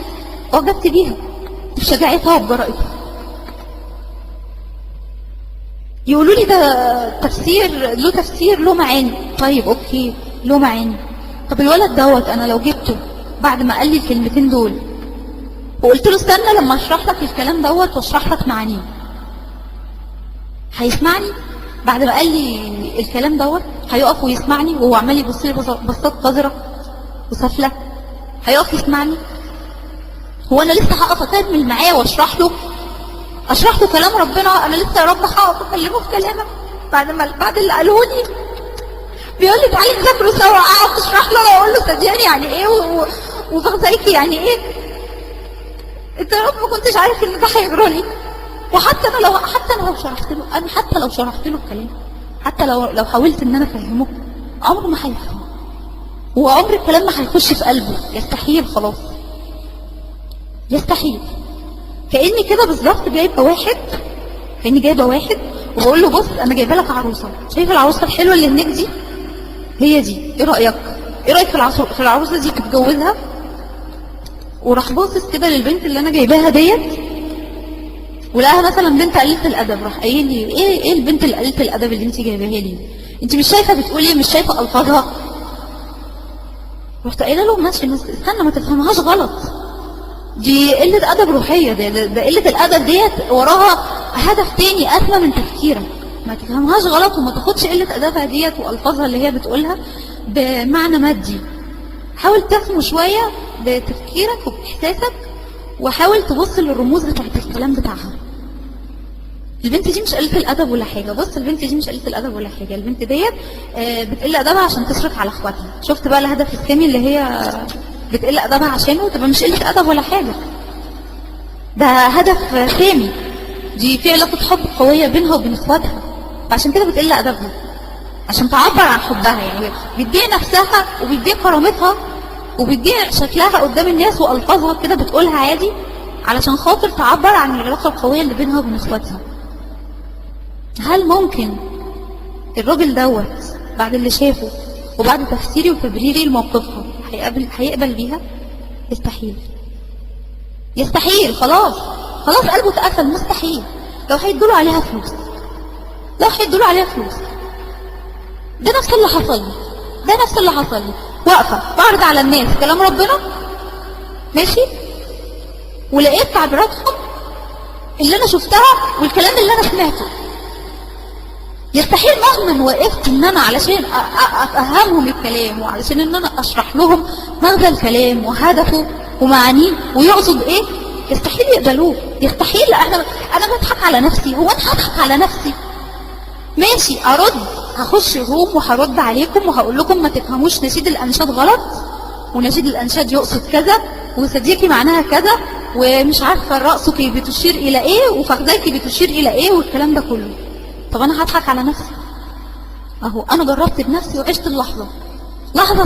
اعجبت بيها بشجاعتها وبجرأتها. يقولوا لي ده تفسير له معاني. طيب اوكي له معاني. طب الولد دوت انا لو جبته بعد ما قال لي الكلمتين دول وقلت له استنى لما اشرح لك الكلام دوت واشرح لك معانيه، هيسمعني؟ بعد ما قال لي الكلام دوت هيقف ويسمعني وهو عمال يبص لي بصات قذره وسفله؟ هيقف يسمعني؟ هو انا لسه هقف اكمل معاه واشرح له كلام ربنا؟ انا لسه يا رب هقف اكلمه في كلامك؟ بعد اللي قالوه لي بيقول لي تعالي نذاكروا سوا، اقعد اشرح له اقول له صدقني يعني ايه وفخزيكي يعني ايه. انت يا رب ما كنتش عارف ان ده هيجرى لي. وحتى انا لو شرحت له، انا حتى لو شرحت له الكلام، حتى لو حاولت ان انا افهمه، عمره ما هيفهمه، وعمر الكلام ما هيخش في قلبه. يستحيل، خلاص يستحيل. كاني كده بالظبط جايبه واحد وبقول له بص انا جايبه لك عروسه، شايف العروسه الحلوه اللي هناك دي؟ هي دي، ايه رايك في العروسه دي؟ تتجوزها؟ وراح باصص كده للبنت اللي انا جايباها ديت، ولقاها مثلا بنت قليله الادب، راح قايل لي ايه البنت اللي قليله الادب اللي انت جايباها لي؟ انت مش شايفه بتقولي؟ مش شايفه الفاظها؟ رحت قايله له ماشي استنى ما تفهمهاش غلط، دي قله ادب روحيه، ده قله الادب ديت وراها هدف تاني اسمى من تفكيرك. ما تفهمهاش غلط وما تاخدش قله ادبها ديت والفاظها اللي هي بتقولها بمعنى مادي. حاول تفهم شويه بتفكيرك وباحساسك، وحاول تبص للرموز بتاعت الكلام بتاعها. البنت دي مش قلة الادب ولا حاجه، بص البنت دي مش قلة الادب ولا حاجه، البنت ديت بتقل ادبها عشان تصرف على اخواتها. شفت بقى الهدف الثاني اللي هي بتقل ادبها عشانه؟ تبقى مش قلة ادب ولا حاجه، ده هدف سامي، دي في علاقه حب قويه بينها وبين اخواتها، فعشان كده بتقل ادبها عشان تعبر عن حبها. يعني بتبيع نفسها وبتبيع كرامتها وبتبيع شكلها قدام الناس والفاظها كده بتقولها عادي علشان خاطر تعبر عن العلاقه القويه اللي بينها وبين اخواتها. هل ممكن الراجل دوت بعد اللي شافه وبعد تفسيري وتبريري لموقفها هيقبل بيها؟ يستحيل. خلاص قلبه اتقفل، مستحيل. لو هيدولوا عليها فلوس، ده نفس اللي حصل لي. واقفه بعرض على الناس كلام ربنا ماشي، ولقيت تعبيراتهم اللي انا شفتها والكلام اللي انا سمعته. يستحيل مهما وقفت ان انا علشان افهمهم الكلام وعلشان ان انا اشرح لهم مغزى الكلام وهدفه ومعانيه ويقصد ايه، يستحيل يقبلوه. يستحيل. انا بضحك على نفسي. هو انا هضحك على نفسي؟ ماشي، هخش روم وهرد عليكم وهقول لكم ما تفهموش نشيد الانشاد غلط، ونشيد الانشاد يقصد كذا، وصديقي معناها كذا، ومش عارفه راسك بتشير الى ايه، وفخذيك بتشير الى ايه، والكلام ده كله. طب انا هضحك على نفسي؟ اهو انا جربت بنفسي وعشت اللحظه، لحظه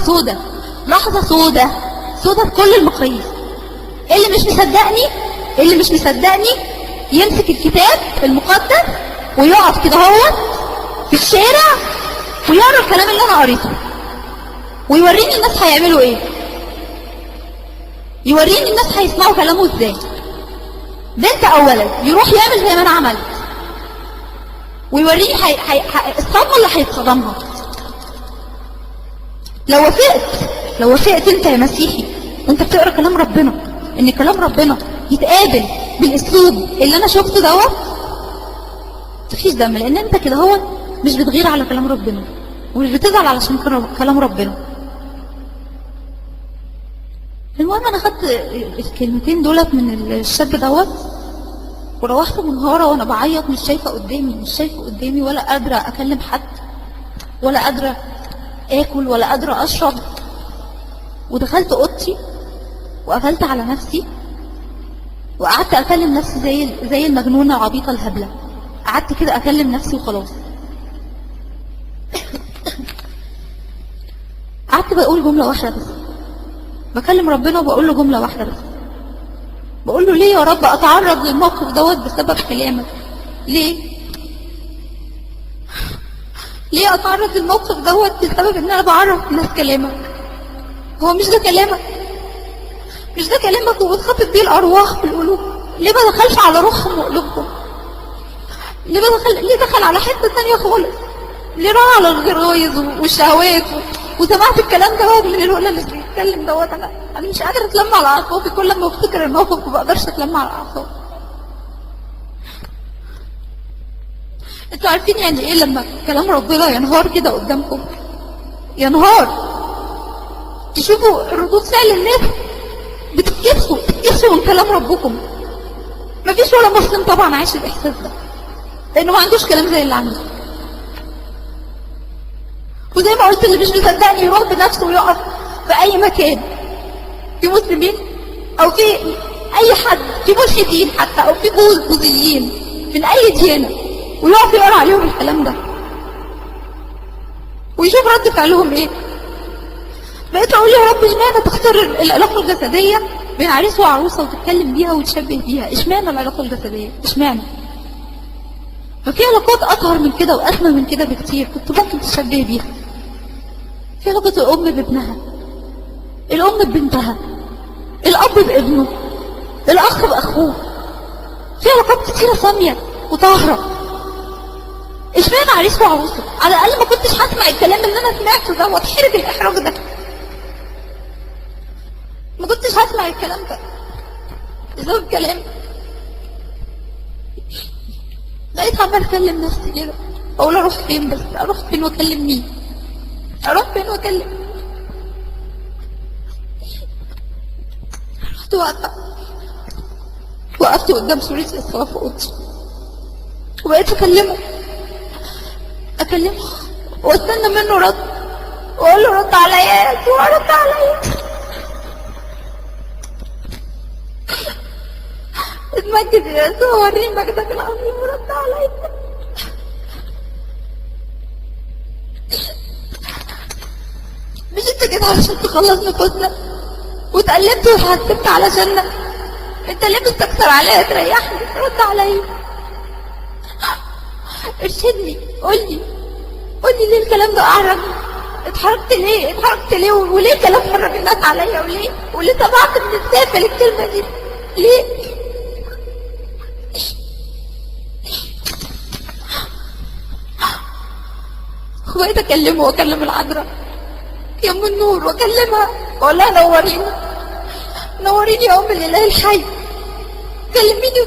سودة بكل المقاييس. اللي مش مصدقني يمسك الكتاب المقدس ويقف كده هو في الشارع ويقرا الكلام اللي انا قريته، ويوريني الناس هيعملوا ايه، يوريني الناس هيسمعوا كلامه ازاي. بنت او ولد يروح يعمل زي ما انا عملت، ويوريني الصدمه اللي هيتصدمها. لو وافقت انت يا مسيحي وانت بتقرا كلام ربنا ان كلام ربنا يتقابل بالاسلوب اللي انا شفته دوت، مفيش دم، لان انت كده هو مش بتغير على كلام ربنا ومش بتزعل علشان كلام ربنا. المهم انا خدت الكلمتين دولت من الشاب دوت وروحت منهارة وانا بعيط، مش شايفة قدامي ولا قادرة اكلم حد ولا قادرة اكل ولا قادرة اشرب. ودخلت اوضتي وقفلت على نفسي وقعدت اكلم نفسي زي المجنونة العبيطة الهبلة. قعدت كده اكلم نفسي وخلاص. قعدت بقول جملة واحدة بس، بكلم ربنا وبقول له جملة واحدة بس، بقول له ليه يا رب اتعرض للموقف دوت بسبب كلامك؟ ليه اتعرض للموقف دوت بسبب ان انا بعرف الناس كلامك؟ هو مش ده كلامك وبتخاطب بيه الارواح في القلوب؟ ليه ما دخلش على روحهم وقلوبهم؟ ليه دخل على حته ثانيه خالص؟ ليه راح على الغرايز والشهوات؟ وسمعت الكلام دوت من الولا اللي بيتكلم دوت. انا مش قادره اتلم على اعصابي، كل ما افتكر الموقف ما بقدرش اتلم على اعصابي. انتوا عارفين يعني ايه لما كلام ربنا ينهار كده قدامكم؟ ينهار، تشوفوا ردود فعل الناس بتتكسفوا من كلام ربكم. مفيش ولا مسلم طبعا عايش الاحساس ده، لانه ما عندوش كلام زي اللي عندي. وزي ما قلت اللي مش مصدقني يروح بنفسه ويقف في اي مكان في مسلمين او في اي حد، في ملحدين حتى او في بوذيين من اي ديانه، ويقف يقرا عليهم الكلام ده ويشوف رد فعلهم ايه. بقيت اقول يا رب اشمعنى تختار العلاقه الجسديه بين عريس وعروسه وتتكلم بيها وتشبه بيها؟ اشمعنى العلاقه الجسديه؟ اشمعنى؟ ففي علاقات اطهر من كده واسمى من كده بكتير كنت ممكن تشبه بيها. في علاقه الام بابنها، الام ببنتها، الاب بابنه، الاخ باخوه. في علاقات كتيره ساميه وطاهره. اشمعنى عريس وعروسه؟ على الاقل ما كنتش هسمع الكلام اللي انا سمعته ده واتحرج الاحراج ده. ما كنتش هسمع الكلام ده بسبب كلام. بقيت عمال اكلم نفسي كده اقول اروح فين، بس اروح فين واكلم مين؟ اروح فين واكلم؟ رحت وقفت قدام سورة الصلاة في اوضتي وبقيت اكلمه واستنى منه رد واقول له رد عليا يا يسوع، رد عليا. اتمجد يا يسوع، وريني مجدك العظيم ورد عليا. مش انت كده علشان تخلص نفوسنا واتقلبت واتحسبت علشاننا؟ انت ليه بتستكتر عليا تريحني؟ رد عليا، ارشدني، قولي ليه الكلام ده اعرج؟ اتحركت ليه وليه كلام فرج الناس عليا؟ وليه طبعت من السافل الكلمه دي ليه؟ وبقيت اكلمه واكلم العذراء يا ام النور واكلمها واقول لها نوريني يا ام الاله الحي، كلميني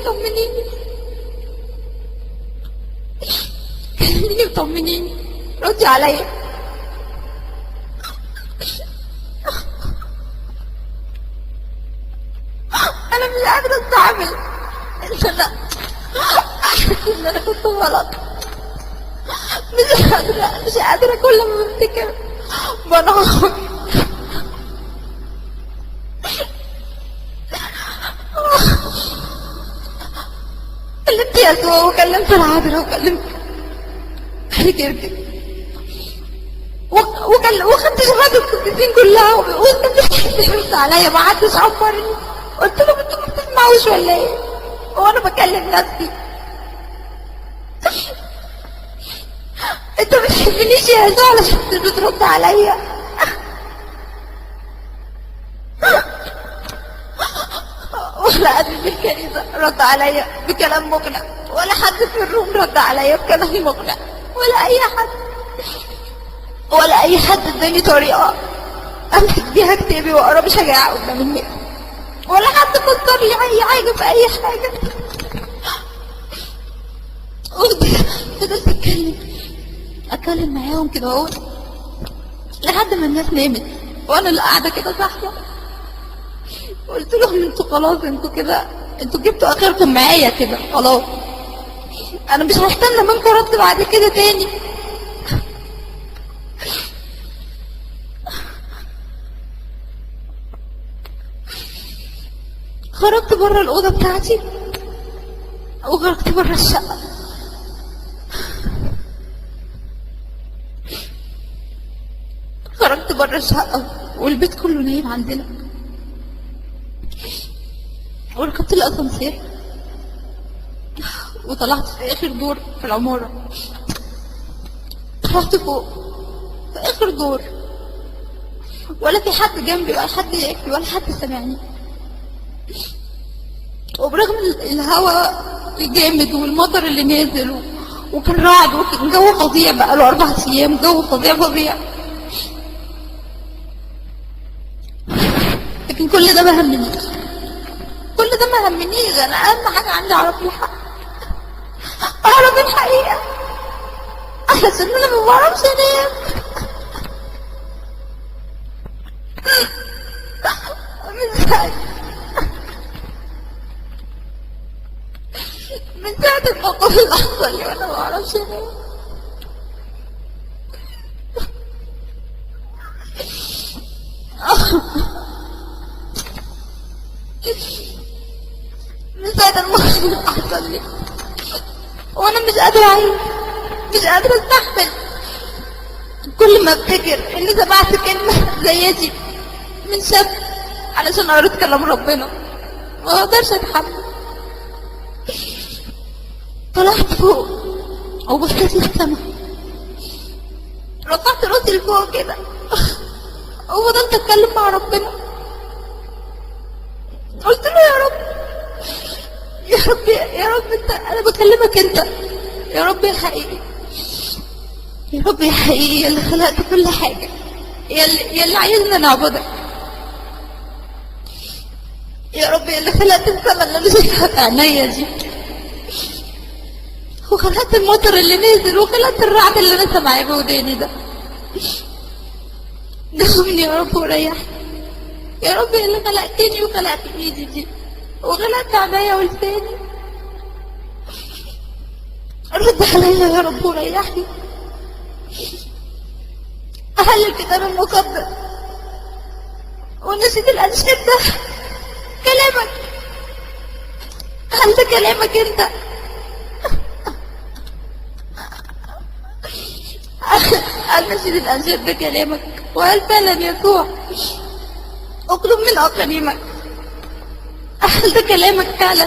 وطمنيني، ردي عليا. انا مش قادره استحمل ان انا كنت غلط. مش قادره كل ما بفتكر بنهار. كلمت يسوع وكلمت العذراء وكلمت حكيرتك وخدت شهادة القديسين كلها وانت رد عليا، ما حدش عبرني. قلت لهم انتوا ما بتسمعوش ولا ايه؟ وانا بكلم نفسي. انت ما بتحبنيش يا يسوع علشان بترد عليا. ولا حد في الكنيسة رد عليا بكلام مقنع، ولا حد في الروم رد عليا بكلام مقنع، ولا اي حد اداني طريقة امسك بيها كتابي واقرا بشجاعة قدام الناس، ولا حد فكر لي اي حاجة في اي حاجة. فضلت اتكلم معاهم كده اهو لحد ما الناس نامت وانا اللي قاعدة كده صاحية. قلت لهم انتوا خلاص، انتوا جبتوا اخركم معايا كده خلاص، انا مش هستنى منكم رد بعد كده تاني. خرجت بره الأوضة بتاعتي وخرجت بره الشقة. خرجت بره الشقة والبيت كله نايم عندنا، وركبت الأسانسير وطلعت في آخر دور في العمارة. طلعت فوق في آخر دور، ولا في حد جنبي ولا حد يحكي ولا حد سمعني. وبرغم الهواء الجامد والمطر اللي نازل وكان رعد وكان جو فظيع، بقاله 4 أيام جو فظيع، لكن كل ده ما همنيش. انا اهم حاجه عندي اعرف الحقيقه، علشان انا ما بعرفش انام. من ساعة الموقف اللي حصل لي وانا ما بعرفش انام. من ساعة الموقف اللي حصل لي وانا مش قادرة اعيش، مش قادرة استحمل. كل ما افتكر اني سمعت كلمة زي دي من شاب علشان قريت كلام ربنا ما اقدرش اتحمل. طلعت فوق وبصيت للسما، رفعت راسي لفوق كده وفضلت اتكلم مع ربنا. قلت له يا رب، يا رب، يا رب انت، انا بكلمك انت يا رب يا حقيقي، يا رب يا حقيقي، يا اللي خلقت كل حاجة، يا اللي عايزنا نعبدك يا رب، يا اللي خلقت السما اللي انا شايفها في عينيا دي، وخلقت المطر اللي نازل، وخلقت الرعد اللي انا سامعاه بوداني ده. نهمني يا رب وريحني يا رب، يا اللي خلقتني وخلقت ايدي دي وخلقت عينيا ولساني. رد عليا يا رب وريحني. أهل الكتاب المقدس ونسيت الأنشاد ده كلامك، هل ده كلامك انت؟ هل نسيت الأنشاد ده كلامك؟ وهل فعلا يسوع اطلب من أقربك؟ هل ده كلامك فعلا؟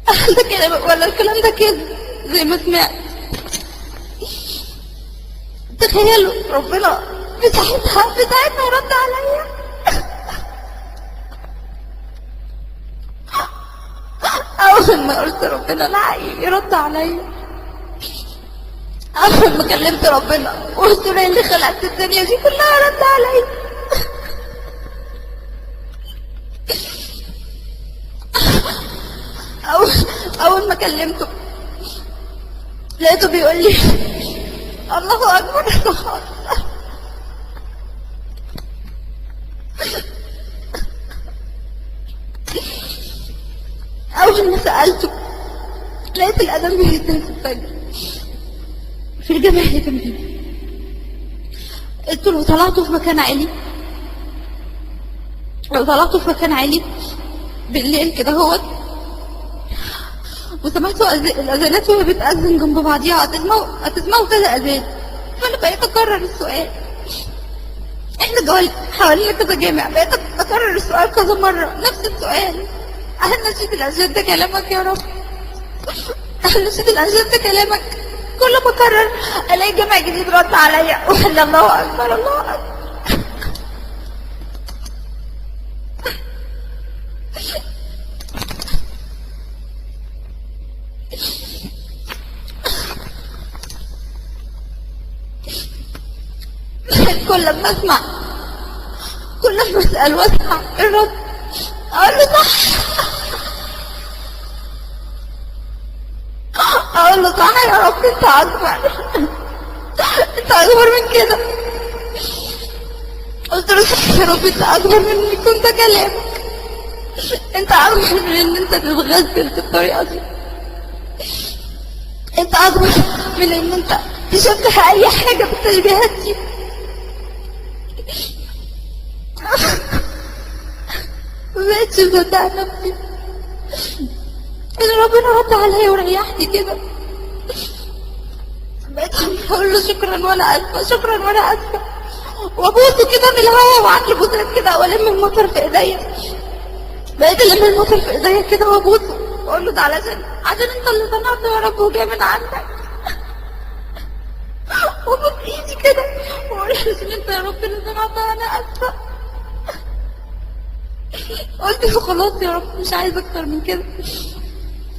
هل ده كلامك ولا الكلام ده كذب زي ما سمعت؟ تخيلوا ربنا بساعتها يرد عليا. أول ما قلت ربنا الحقيقي يرد عليا، أول ما كلمت ربنا وقلت له اللي خلقت الدنيا دي كلها رد عليا. أول ما كلمته لقيته بيقول لي الله أكبر الله. أول ما سألته لقيت الأذان بيهتم في الفجر في الجامع اللي جنبي. قلت له طلعته في مكان عالي، لو طلعته في مكان عالي بالليل كده هوت وسمعتوا الأذانات وهي بتأذن جنب بعضيها هتسمعوا كذا أذان. فأنا بقيت أكرر السؤال، احنا حوالينا كذا جامع، بقيت أكرر السؤال كذا مرة نفس السؤال. هل نسيت الأنشاد ده كلامك يا رب؟ هل نسيت الأنشاد ده كلامك؟ كل ما أكرر ألاقي جامع جديد رد عليا وقال الله أكبر الله أكبر. كل ما اسمع، كل ما اسال واسمع الرد اقول له صح، اقول له صح يا رب، انت اكبر، انت اكبر من كده. قلت له صح يا رب، انت اكبر من ان يكون ده كلامك، انت اكبر من ان انت تتغزل بالطريقه دي، انت اكبر من ان انت تشبه اي حاجه بالتشبيهات دي. مبقتش مصدقة نفسي ان ربنا رد عليا وريحني كده. بقيت اقول له شكرا وانا اسفه، شكرا وانا اسفه، وابوسه كده من الهوا وعقل بوسات كده، والم المطر في ايديا. بقيت الم المطر في ايديا كده وابوسه واقول له ده عشان انت اللي صنعته يا رب وجاي من عندك. وابوس ايدي كده واقول له عشان انت يا رب اللي صنعتها، انا اسفه. قلت له خلاص يا رب مش عايز اكتر من كده،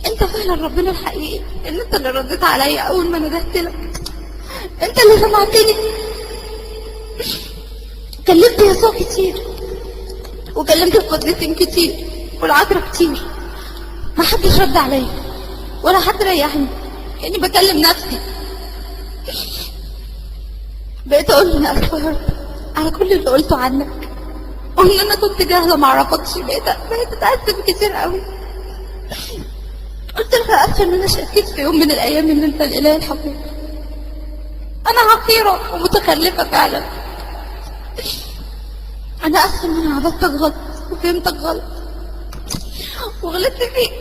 انت فعلا ربنا الحقيقي، ان انت اللي رديت عليا اول ما ندهت لك، انت اللي سمعتني. كلمت يسوع كتير وكلمت القديسين كتير والعذراء كتير، ما حدش رد عليا ولا حد ريحني، كاني بكلم نفسي. بقيت اقول له انا اسفه يا رب على كل اللي قلته عنك، وان انا كنت جاهله ما اعرفكش. بقيت اتاسف كتير قوي. قلت لها اسفه ان انا شكيت في يوم من الايام ان انت الاله الحقيقي، انا حقيره ومتخلفه فعلا. انا اسفه ان انا عبدتك غلط وفهمتك غلط وغلطت فيك.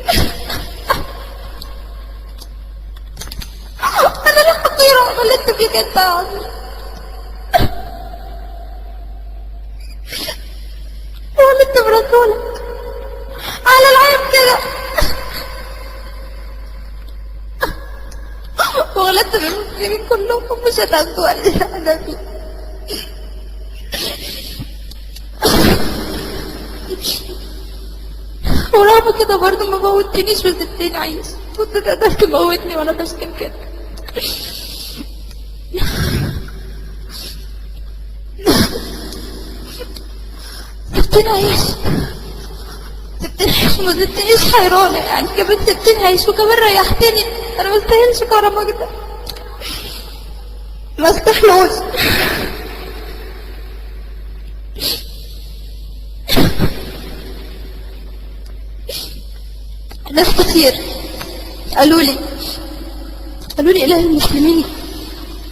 انا اللي حقيره غلطت فيك انت يا عمي. غلطت برسولك على العين كده، وغلطت بالمسلمين كلهم مش هتاخدوا انا فيه. ورغم كده برضه ما موتنيش وسبتني عايش. كنت تقدر تموتني وانا بشتم كده. سبتني عايش، سبتني عايش وما سبتنيش حيرانة يعني، كمان سبتني عايش وكمان ريحتني. انا ما استاهلش كرمك ده، ما استحلوش. ناس كتير قالوا لي اله المسلمين،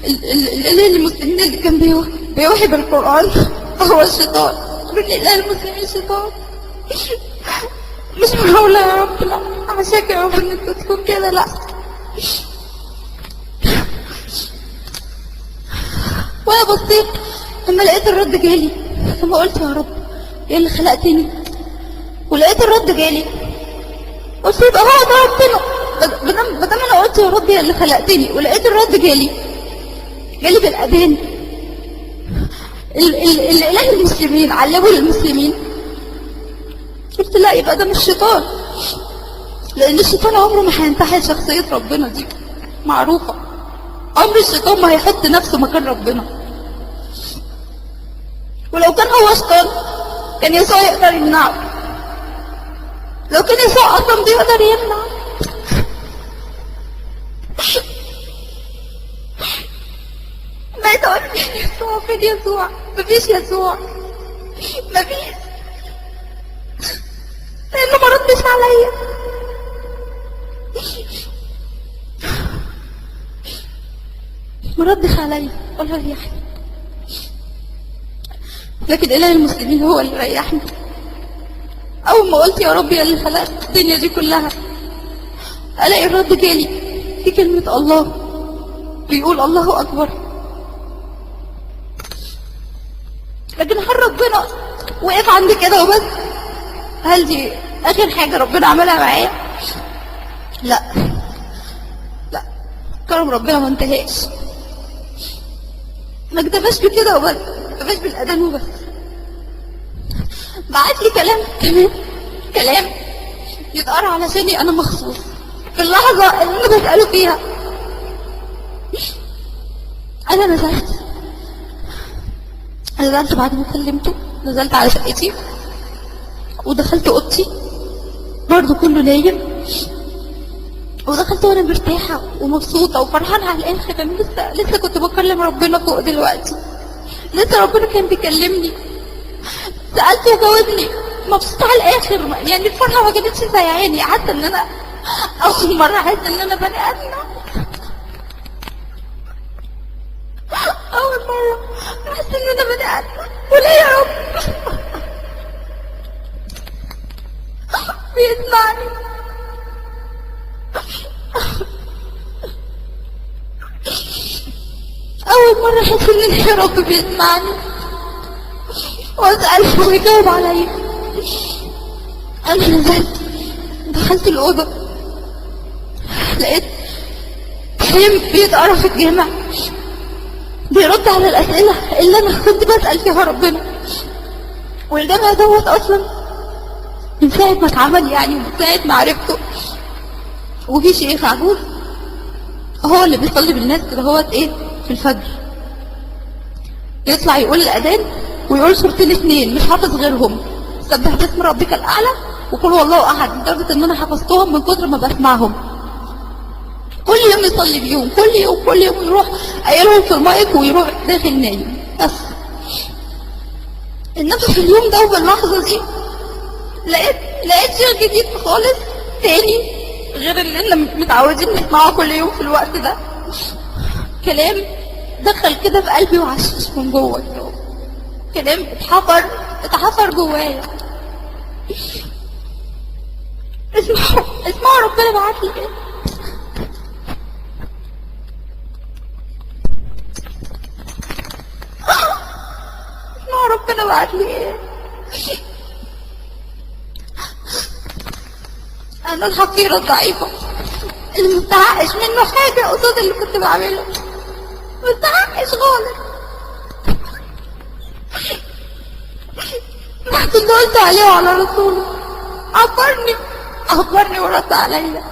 الاله المسلمين اللي كان بيوحي بالقرآن هو الشيطان. قالوا لي اله المسلمين شيطان. مش محاولة يا رب، لا عشاك يا رب ان انت تكون كده، لا. وانا بصيت لما لقيت الرد جالي، لما قلت يا رب ايه اللي خلقتني، ولقيت الرد جالي، قلت يبقى هو ده ربنا. بدل انا قلت يا رب ايه اللي خلقتني ولقيت الرد جالي بالاذان. الاله المسلمين علموا للمسلمين. قلت لا، يبقى ده مش الشيطان، لان الشيطان عمره ما هينتحل شخصية ربنا، دي معروفة. عمر الشيطان ما هيحط نفسه مكان ربنا. ولو كان هو شيطان كان يسوع يقدر يمنعه. لو كان يسوع اصلا بيقدر يمنع. ما تقول فين يسوع، فين يسوع؟ مفيش يسوع، مفيش، لانه ما ردش عليا. ما ردش عليا ولا ريحني. لكن اله المسلمين هو اللي ريحني. اول ما قلت يا رب يا اللي خلقت الدنيا دي كلها، الاقي الرد جالي في كلمة الله، بيقول الله اكبر. لكن هل ربنا وقف عند كده وبس؟ هل دي اخر حاجة ربنا عملها معايا؟ لا لا، كرم ربنا ما انتهاش. ما اكتفاش بكده وبس، ما اكتفاش بالاذان وبس، بعت لي كلام كمان، كلام يتقرا علشاني انا مخصوص في اللحظة اللي انا بسأله فيها. انا نزلت بعد ما كلمته، نزلت على شقتي ودخلت اوضتي برضه كله نايم، ودخلت وانا مرتاحة ومبسوطة وفرحانة على الاخر. انا لسه كنت بكلم ربنا فوق دلوقتي، لسه ربنا كان بيكلمني، سألت يجاوبني، مبسوطة على الاخر. يعني الفرحة ما كانتش زي عيني، حتى ان انا اول مرة احس ان انا بني ادمة، اول مرة احس ان انا بني ادمة. وليه يا رب بيسمعني؟ اول مرة احس ان يا رب بيسمعني واسأله ويجاوب عليا. انا نزلت دخلت الأوضة، لقيت حلم بيتقرا في الجامع بيرد على الأسئلة اللي أنا كنت بسأل فيها ربنا. والجامع دوت أصلا من ساعة ما اتعمل، يعني من ساعة ما عرفته، وفي شيخ عجوز هو اللي بيصلي بالناس كده هوت ايه في الفجر، يطلع يقول الأذان ويقول سورتين 2 مش حافظ غيرهم، سبح باسم ربك الأعلى وقل هو الله أحد، لدرجة إن أنا حفظتهم من كتر ما بسمعهم. كل يوم يصلي بيهم، كل يوم يروح قايلهم في المايك ويروح داخل نايم. بس انما في اليوم ده وباللحظة دي لقيت شيء جديد خالص تاني غير اللي احنا متعودين نسمعه كل يوم في الوقت ده. كلام دخل كده في قلبي وعشش من جوه، كلام اتحفر اتحفر جوايا. اسمعوا ربنا بعت لي ايه. اسمعوا ربنا بعت لي ايه. انا الحقيرة الضعيفة اللي مستحقش منه حاجة قصاد اللي كنت بعمله، مستحقش خالص. رحت قلت عليه وعلى رسوله، عبرني ورد عليا.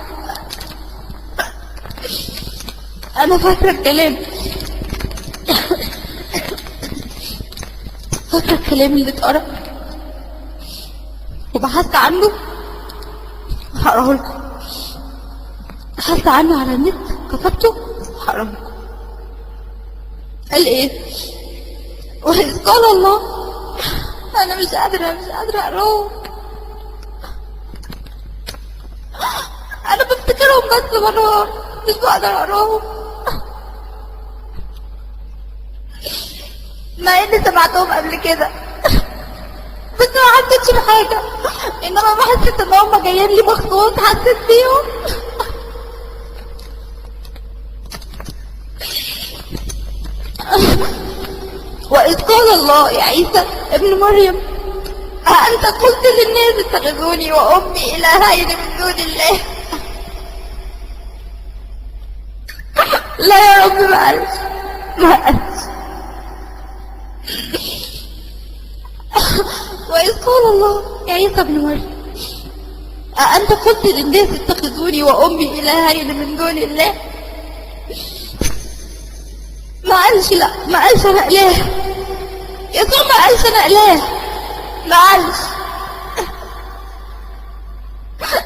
انا فاكرة الكلام، فاكرة الكلام اللي اتقرأ وبحثت عنه، هقراه لكم. بحثت عنه على النت، كتبته، هقراه لكم. قال ايه؟ وإذ قال الله، انا مش قادرة اقراه، انا بفتكرهم بس مرات، مش بقدر اقراهم، مع اني سمعتهم قبل كده بس ما حسيتش بحاجة. انما ما حسيت ان هم جايين لي مخصوص، حسيت بيهم. وإذ قال الله يا عيسى ابن مريم أأنت قلت للناس اتخذوني وأمي إلهين من دون الله؟ لا يا رب ما قالش. وإذ قال الله يا عيسى ابن مريم أأنت قلت للناس اتخذوني وأمي إلهين من دون الله؟ ما قالش، لا ما قالش أنا إله. يسوع ما قالش أنا إله، ما قالش.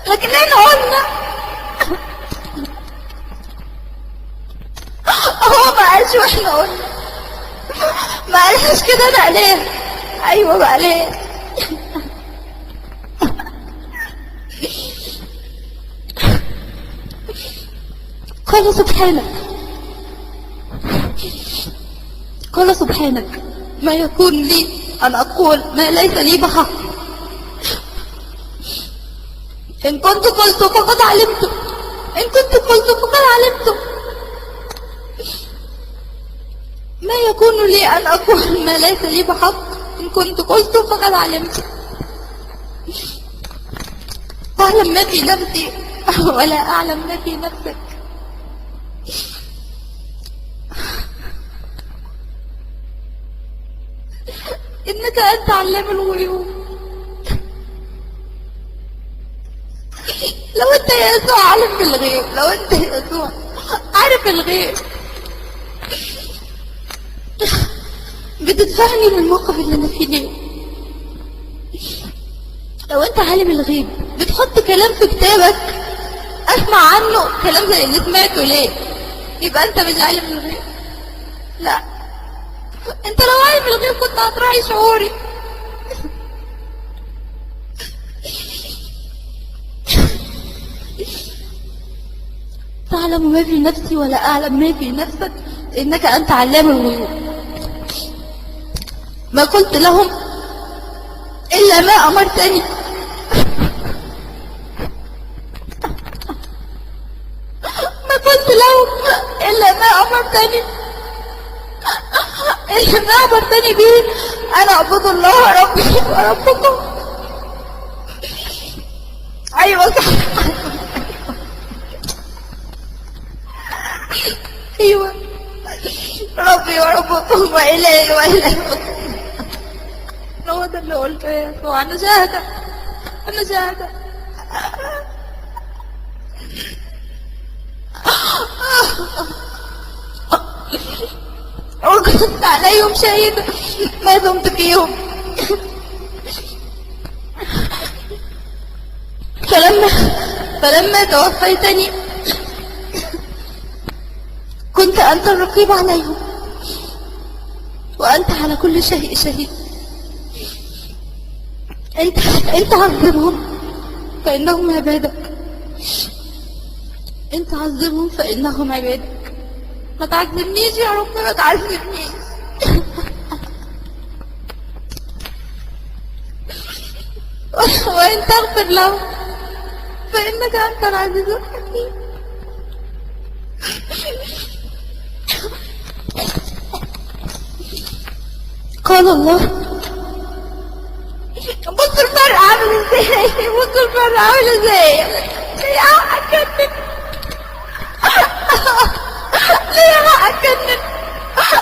لكن احنا قلنا هو ما قالش واحنا قلنا، ما قالش كده انا اله. ايوه بقى ليه. قال سبحانك ما يكون لي ان اقول ما ليس لي بحق، إن كنت قلت فقد علمت، ما يكون لي أن أقول ما ليس لي بحق، إن كنت قلت فقد علمت. تعلم ما في نفسي ولا أعلم ما في نفسك. إنك أنت علام الغيوب. لو انت يا يسوع عالم بالغيب، لو انت يا يسوع عارف الغيب، بتدفعني للموقف اللي انا فيه ليه؟ لو انت عالم الغيب بتحط كلام في كتابك اسمع عنه كلام زي اللي سمعته ليه؟ يبقى انت مش عالم الغيب. لا، انت لو عالم الغيب كنت هتراعي شعوري. تعلم ما في نفسي ولا أعلم ما في نفسك، إنك أنت علام الغيوب. ما قلت لهم إلا ما أمرتني. ما قلت لهم إلا ما أمرتني به أنا أعبد الله ربي وربكم. أيوة صح. ايوه، ربي وربكم والهي والهكم. هو ده اللي قلته يا يسوع. انا شاهده. وكنت عليهم شهيدا ما دمت فيهم. فلما توفيتني كنت أنت الرقيب عليهم، وأنت على كل شيء شهيد. أنت عذبهم فإنهم عبادك. ما تعذبنيش يا رب، ما تعذبنيش. وإن تغفر له فإنك أنت العزيز الحكيم. قال الله، بص الفرق عامل ازاي، بص الفرق عامل ازاي. ليه حق اتكلم، ليه حق اتكلم.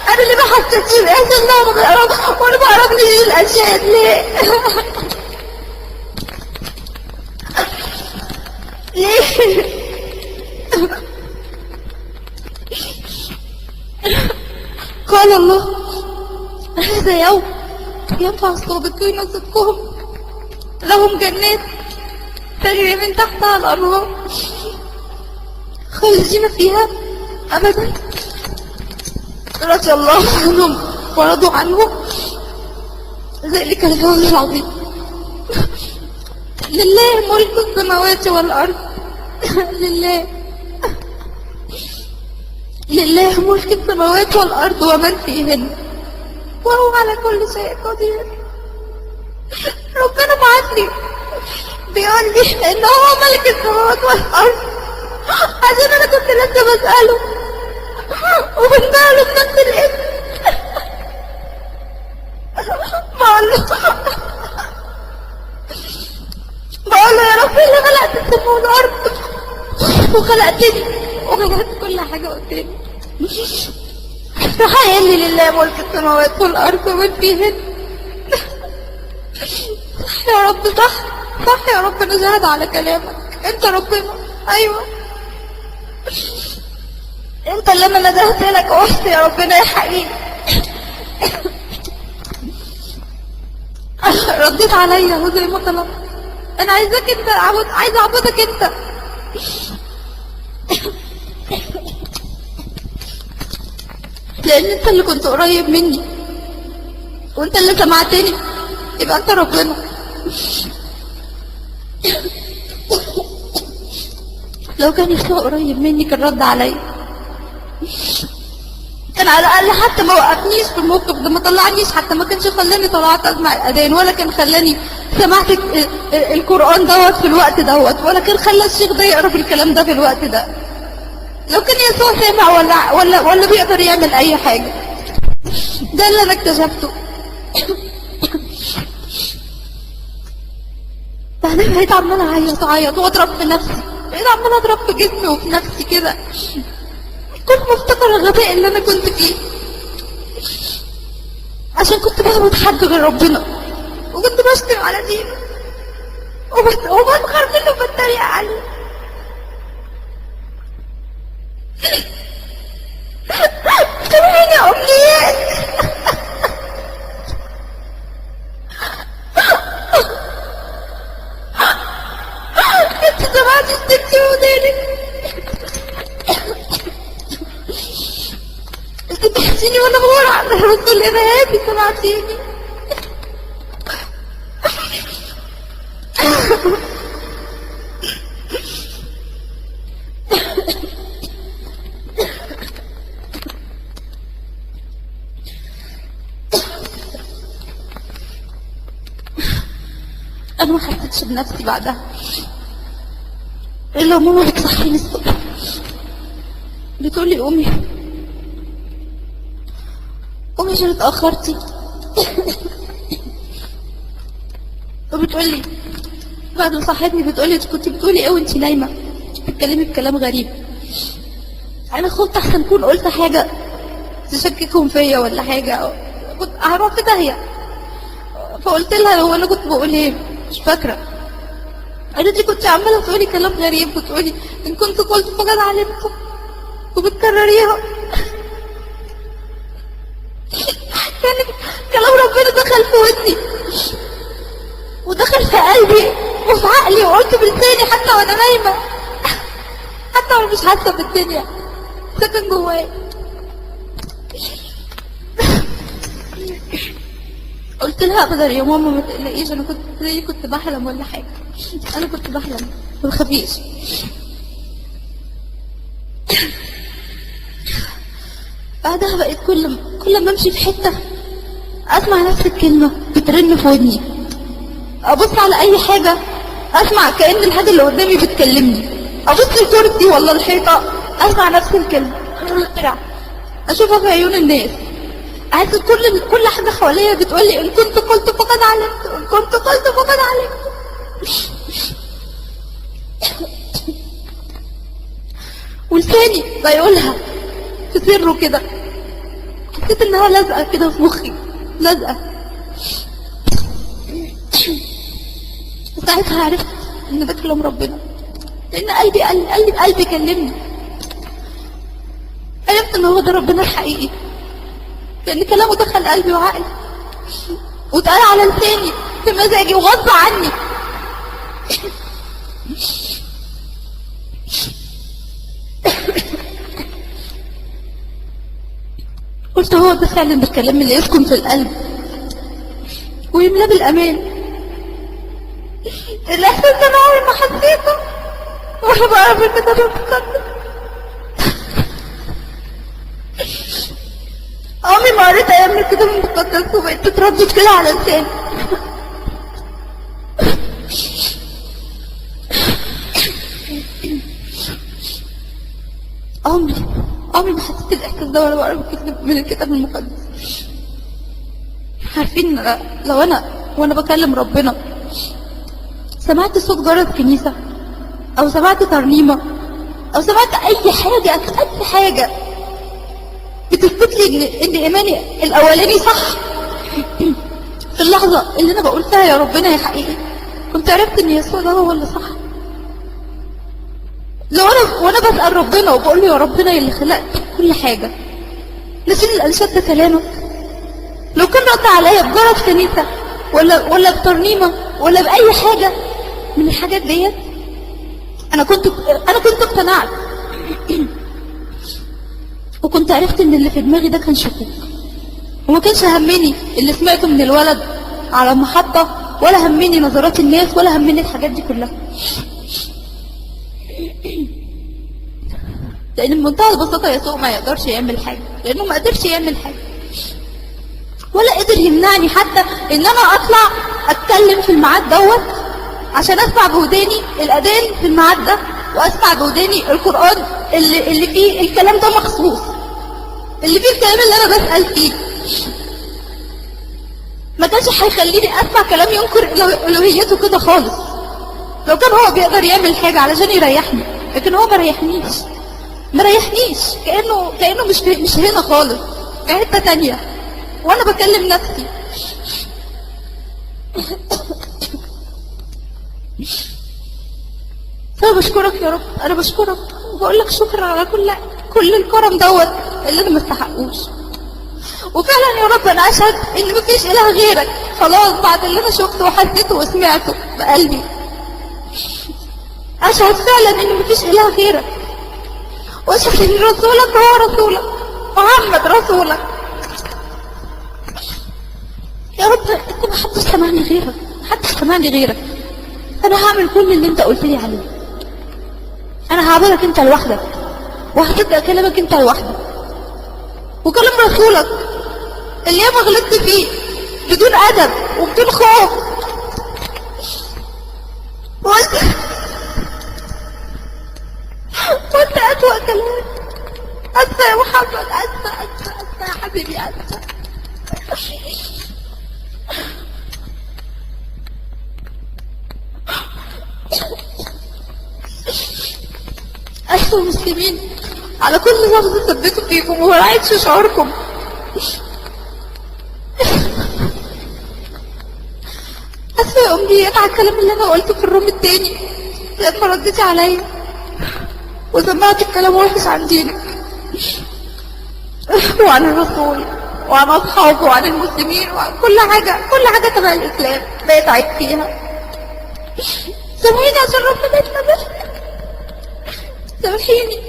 انا اللي ما حسيتش باحساس ان انا بقرب وانا بقرب لي الاشياء ليه؟ ليه؟ قال الله، هذا يوم ينفع الصادقين صدقهم، لهم جنات تجري من تحتها الأنهار خالدين فيها أبدا، رضي الله عنهم ورضوا عنه، ذلك الفوز العظيم. لله ملك السماوات والأرض، لله ملك السماوات والأرض ومن فيهن وهو على كل شيء قدير. ربنا بعتني بيقول لي ان هو ملك السماوات والارض عشان انا كنت لسه بسأله وبنبهله بنفس الاسم. بقول له يا رب اللي خلقت السماء والارض وخلقتني وخلقت كل حاجه قدامي، راح قال لي لله ملك السماوات والارض ومن فيهن. صح يا رب، صح صح يا رب، انا شاهد على كلامك، انت ربنا. ايوه انت اللي انا ندهت لك وقلت يا ربنا يا حقيقي. رديت عليا وزي ما طلبت، انا عايزك انت، عايز اعبدك انت. لان انت اللي كنت قريب مني وانت اللي سمعتني، يبقى انت ربنا. لو كان يسوع قريب مني كان رد عليا، كان على الاقل حتى ما وقفنيش في الموقف ده، ما طلعنيش، حتى ما كانش خلاني طلعت اسمع الاذان، ولا كان خلاني سمعت القران دوت في الوقت دوت، ولا كان خلى الشيخ ده يقرا في الكلام ده في الوقت ده. لو كان يسوع سامع ولا بيقدر يعمل اي حاجه. ده اللي انا اكتشفته. بعدين بقيت عماله اعيط واضرب في نفسي، بقيت عماله اضرب في جسمي وفي نفسي كده. كنت مفتكره الغباء اللي انا كنت فيه، عشان كنت بعبد حد غير ربنا، وكنت بشتم على دينه وبسخر منه وبتريق عليه. سامحيني يا امنيات. انت سمعتي ستي ودانك، انت بتحسيني وانا بقول على الرسول الارهابي، سمعتيني. انا ما حسيتش بنفسي بعدها الا ماما بتصحيني الصبح بتقولي قومي عشان اتأخرتي. وبتقولي بعد ما صحتني بتقولي كنت بتقولي ايه وانتي نايمة، بتتكلمي بكلام غريب. انا خفت احسن اكون قلت حاجة تشككهم فيا ولا حاجة، كنت هروح في داهية. فقلت لها هو انا كنت بقول ايه، مش فاكرة. قالت لي كنت عمالة تقولي كلام غريب، بتقولي ان كنت قلت فقد علمكم وبتكرريها. يعني كلام ربنا دخل في ودني ودخل في قلبي وفي عقلي، وقلت بلساني حتى وانا نايمة، حتى وانا مش حاسة بالدنيا، سكن جواي. قلت لها ابدا يا ماما ما تقلقيش، انا كنت بحلم ولا حاجة، انا كنت بحلم ما تخافيش. بعدها بقيت كل ما امشي في حتة اسمع نفس الكلمة بترن في ودني، ابص على اي حاجة اسمع كأن الحاجة اللي قدامي بتكلمني، ابص الكرسي ولا الحيطة اسمع نفس الكلمة، اشوفها في عيون الناس، احس كل حاجة حواليا بتقولي ان كنت قلت فقد علمت، ان كنت قلت فقد علمت. ولساني بيقولها في سره كده، حسيت انها لازقة كده في مخي، لازقة. ساعتها عرفت ان ده كلام ربنا، لان قلبي كلمني، عرفت ان هو ده ربنا الحقيقي، لان كلامه دخل قلبي وعقلي واتقال على لساني في مزاجي وغصب عني. قلت هو ده فعلا الكلام اللي يسكن في القلب ويملاه بالامان. الاحساس ده انا عمري ما حسيته وانا بقرا في الكتاب المقدس، عمري ما قريت ايام من الكتاب المقدس وبقيت تتردد كده على لساني. عمري ما حسيت الاحساس ده وانا بقرا من الكتاب المقدس. عارفين لو وانا بكلم ربنا سمعت صوت جرس كنيسة او سمعت ترنيمة او سمعت اي حاجة بتثبت لي ان ايماني الاولاني صح، في اللحظة اللي انا بقول فيها يا ربنا يا حقيقي كنت عرفت ان يسوع ده هو اللي صح. لو وانا بسأل ربنا وبقول له يا ربنا اللي خلقت كل حاجة، نسيت الانشاد ده كلامك، لو كان رد عليا بجرس كنيسة ولا بترنيمة ولا بأي حاجة من الحاجات ديت انا كنت اقتنعت وكنت عرفت ان اللي في دماغي ده كان شكوك، وما كانش همني اللي سمعته من الولد على المحطة، ولا همني نظرات الناس، ولا همني الحاجات دي كلها. لان بمنتهى البساطة يسوع ما يقدرش يعمل حاجة، لانه ما قدرش يعمل حاجة ولا قدر يمنعني حتى ان انا اطلع اتكلم في الميعاد دوت عشان اسمع بوداني الاذان في الميعاد ده، واسمع بوداني القرآن اللي فيه الكلام ده مخصوص، اللي فيه الكلام اللي انا بسأل فيه. ما كانش هيخليني اسمع كلام ينكر الوهيته كده خالص. لو كان هو بيقدر يعمل حاجة علشان يريحني، لكن هو ما ريحنيش كأنه مش هنا خالص، في حتة تانية وانا بكلم نفسي. فانا بشكرك يا رب، انا بشكرك وبقول لك شكرا على كل الكرم دوت اللي انا ما استحقوش. وفعلا يا رب انا اشهد ان مفيش اله غيرك، خلاص بعد اللي انا شفته وحسيته وسمعته بقلبي اشهد فعلا ان مفيش اله غيرك، واشهد ان رسولك هو رسولك، محمد رسولك. يا رب انت ما حدش سمعني غيرك، انا هعمل كل اللي انت قلت لي عليه، انا هعبدك انت لوحدك وهصدق كلامك انت لوحدك وكلام رسولك اللي ياما غلطت فيه بدون ادب وبدون خوف. وانت اسوأ كلام. اسفة يا محمد، اسفة يا حبيبي، اسفة. أسفة المسلمين على كل لفظ ثبتوا فيكم وما راعيتش شعوركم. أسفة يا أمنيات على الكلام اللي أنا قلته في الروم التاني لما رديتي عليا وسمعت الكلام وحش عن دينك وعن الرسول وعن أصحابه وعن المسلمين وعن كل حاجة تبع الإسلام بقيت عيب فيها. سامحيني عشان ربنا يتنبه، سامحيني.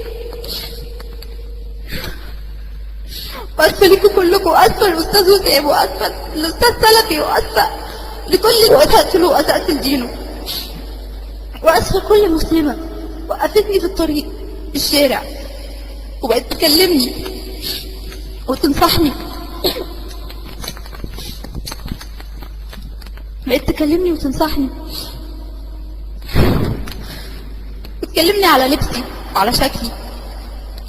وأسفة لكم كلكم، أسفة للأستاذ وسام، وأسفة للأستاذ سلفي، وأسفة لكل اللي أسأت له وأسأت لدينه، وأسفة كل مسلمة وقفتني في الطريق في الشارع وبقت تكلمني وتنصحني بقيت تكلمني وتنصحني، وتكلمني على لبسي وعلى شكلي،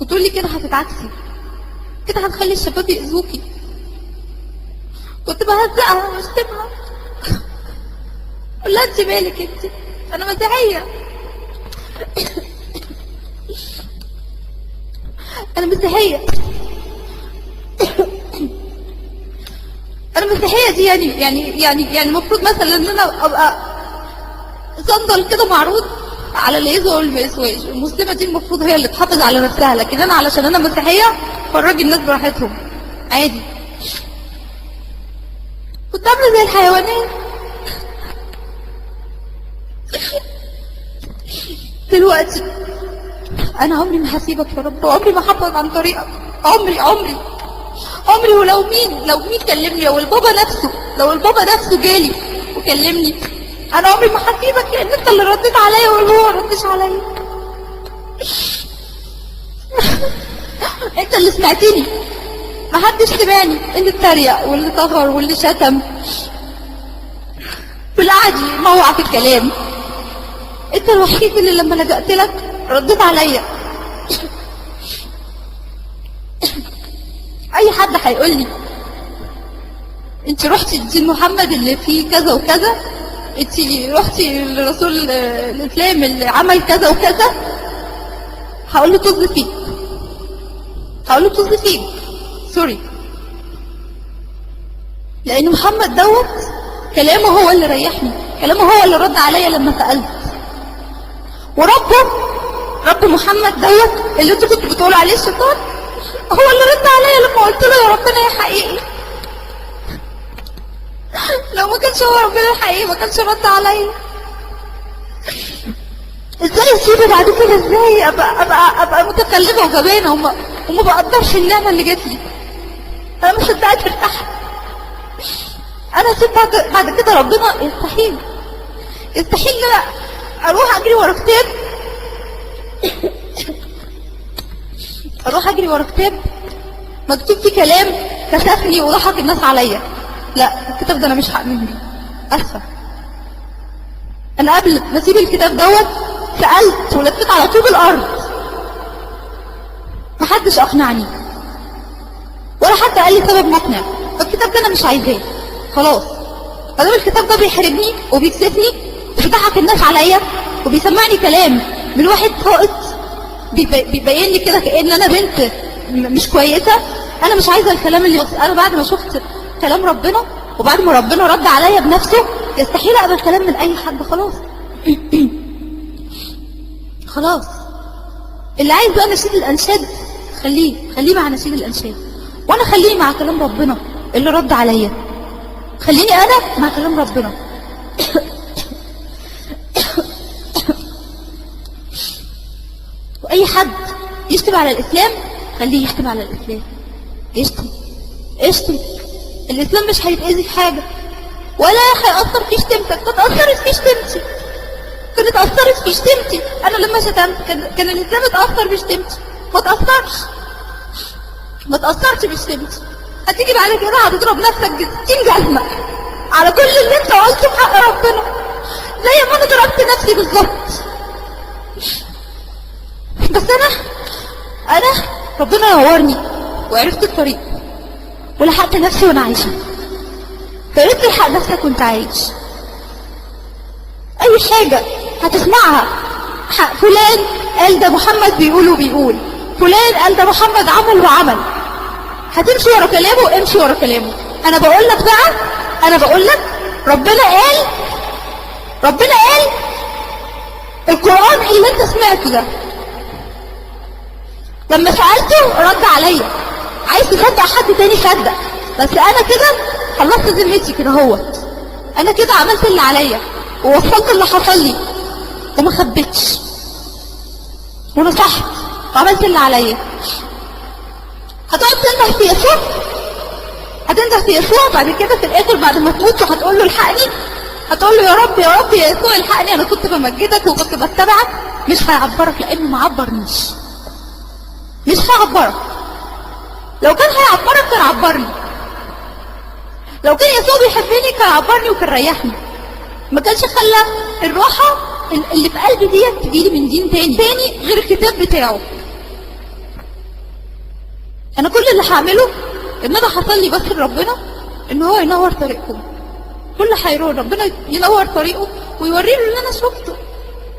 وتقول لي كده هتتعكسي، كده هتخلي الشباب يأذوكي. كنت بهزقها واشتمها، قول لها انت مالك انت، انا مسيحية. انا مسيحية. انا مسيحية دي يعني المفروض مثلا ان انا ابقى صندل كده معروض على اللي يسوى واللي ما يسواش. المسلمة دي المفروض هي اللي تحافظ على نفسها، لكن انا علشان انا مسيحية فرجي الناس براحتهم عادي. كنت عاملة زي الحيوانات. دلوقتي انا عمري ما هسيبك يا رب، وعمري ما هبعد عن طريقك، عمري. ولو مين كلمني، لو البابا نفسه جالي وكلمني، انا عمري ما هسيبك، لان انت اللي رديت عليا وهو ما ردش عليا. انت اللي سمعتني، ما حدش سمعني. اللي اتريق واللي طهر واللي شتم واللي قعد يموع في الكلام، انت الوحيد اللي لما لجأت لك رديت عليا. اي حد هيقول لي انت رحتي لدين محمد اللي فيه كذا وكذا، انت رحتي لرسول الاسلام اللي عمل كذا وكذا، هقول له طز فيك، سوري. لان محمد دوت كلامه هو اللي ريحني، كلامه هو اللي رد عليا لما سألت. رب محمد دوت اللي انتوا كنتوا بتقولوا عليه الشيطان، هو اللي رد عليا لما قلت له يا ربنا يا حقيقي. لو ما كانش هو ربنا الحقيقي ما كانش رد عليا. ازاي اسيبه بعد كده؟ ازاي ابقى متكلمه وجبانه وما بقدرش النعمه اللي جات لي؟ انا مش صدقت ارتاح. انا اسيب بعد كده ربنا؟ يستحيل ان انا اروح اجري ورا كتاب، مكتوب فيه كلام كسفني وضحك الناس عليا. لا، الكتاب ده انا مش هؤمن بيه، اسفه. انا قبل ما اسيب الكتاب دوت سألت ولفيت على طوب الارض، محدش اقنعني ولا حتى قال لي سبب مقنع. الكتاب ده انا مش عايزاه خلاص. فدام الكتاب ده بيحرجني وبيكسفني وبيضحك الناس عليا وبيسمعني كلام من واحد فائض بيبين لي كده كأن انا بنت مش كويسة، انا مش عايزة الكلام اللي انا بعد ما شفت كلام ربنا وبعد ما ربنا رد عليا بنفسه يستحيل اقبل كلام من اي حد. خلاص. خلاص. اللي عايز بقى نشيد الانشاد خليه مع نشيد الانشاد، وانا خليني مع كلام ربنا اللي رد عليا، خليني انا مع كلام ربنا. واي حد يشتم على الاسلام خليه يشتم على الاسلام، اشتم. الاسلام مش هيتأذي في حاجه ولا هيأثر في شتمتك. كانت أثرت في شتمتي، انا لما شتمت كان الاسلام اتأثر بشتمتي؟ ما تأثرش بشتمتي. هتيجي بعد كده هتضرب نفسك 60 جزمة على كل اللي انت قلته في حق ربنا، زي ما انا ضربت نفسي بالظبط. بس انا ربنا نورني وعرفت الطريق ولحقت نفسي وانا عايشة. فقلت تلحق نفسك وانت عايش. اي حاجة هتسمعها فلان قال ده محمد بيقول، فلان قال ده محمد عمل، هتمشي ورا كلامه، امشي ورا كلامه. انا بقول لك ربنا قال القرآن اللي انت سمعته ده. لما سألته رد عليا. عايز تصدق حد تاني صدق، بس انا كده خلصت ذمتي كده اهوت. انا كده عملت اللي عليا ووصلت اللي حصل لي وما خبيتش ونصحت وعملت اللي عليا. هتقعد تنده في يسوع بعد كده في الاخر بعد ما تموت وهتقول له الحقني، هتقول له يا رب يا يسوع الحقني، انا كنت بمجدك وكنت بتبعك. مش هيعبرك لانه ما عبرنيش. مش هيعبرك. لو كان هيعبرك كان عبرني. لو كان يسوع بيحبني كان عبرني وكان ريحني. ما كانش خلى الراحة اللي في قلبي ديت تجيلي من دين تاني غير الكتاب بتاعه. انا كل اللي هعمله ان انا هصلي بس لربنا ان هو ينور طريقكم. كل حيران ربنا ينور طريقه ويوريه اللي انا شفته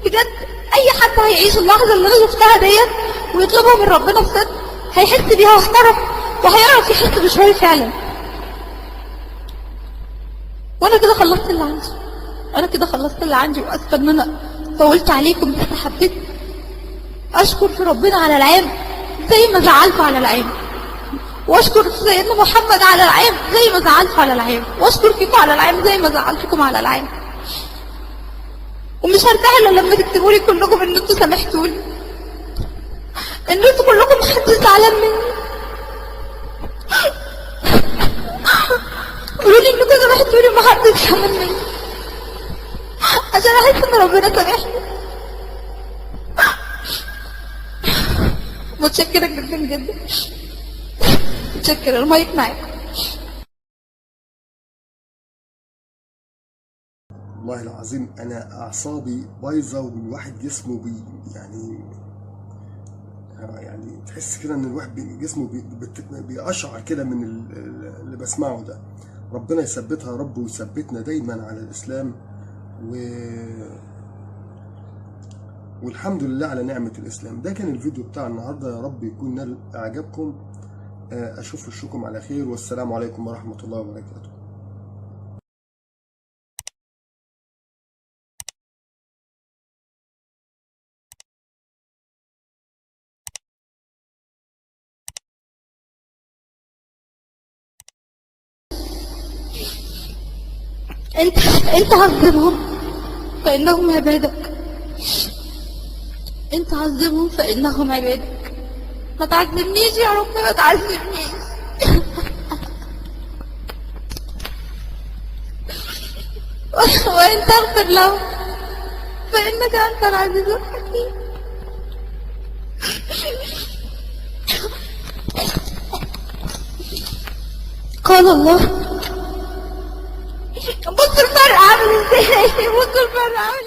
بجد. اي حد هيعيش اللحظه اللي انا شفتها ديت ويطلبها من ربنا بصدق هيحس بيها وهيعرف يحس بشويه فعلا. وانا كده خلصت اللي عندي. واسفه ان انا طولت عليكم، بس حبيت اشكر في ربنا على العام زي ما زعلته على العام، واشكر في سيدنا محمد على العام زي ما زعلته على العام، واشكر فيكم على العام زي ما زعلتكم على العام. ومش هرتاح الا لما تكتبوا لي كلكم ان انتوا سامحتوني، ان انتوا كلكم محدش زعلان مني. قولوا لي انكم سامحتوني ومحدش زعلان مني عشان احس ان ربنا سامحني. متشكرة جدا جدا. متشكرة. المايك معاكم. والله العظيم انا اعصابي بايظه والواحد جسمه يعني تحس كده ان الواحد جسمه بيقشعر كده من اللي بسمعه ده. ربنا يثبتها يا رب ويثبتنا دايما على الاسلام والحمد لله على نعمه الاسلام. ده كان الفيديو بتاع النهارده، يا رب يكون نال اعجابكم. اشوف وشكم على خير، والسلام عليكم ورحمه الله وبركاته. انت عذبهم فانهم عبادك. انت عذبهم فانهم عبادك. ما تعذبنيش يا رب، ما تعذبنيش. وان تغفر لهم فانك انت العزيز الحكيم. قال الله. بصوا الفرق عامل ازاي، بصوا الفرق عامل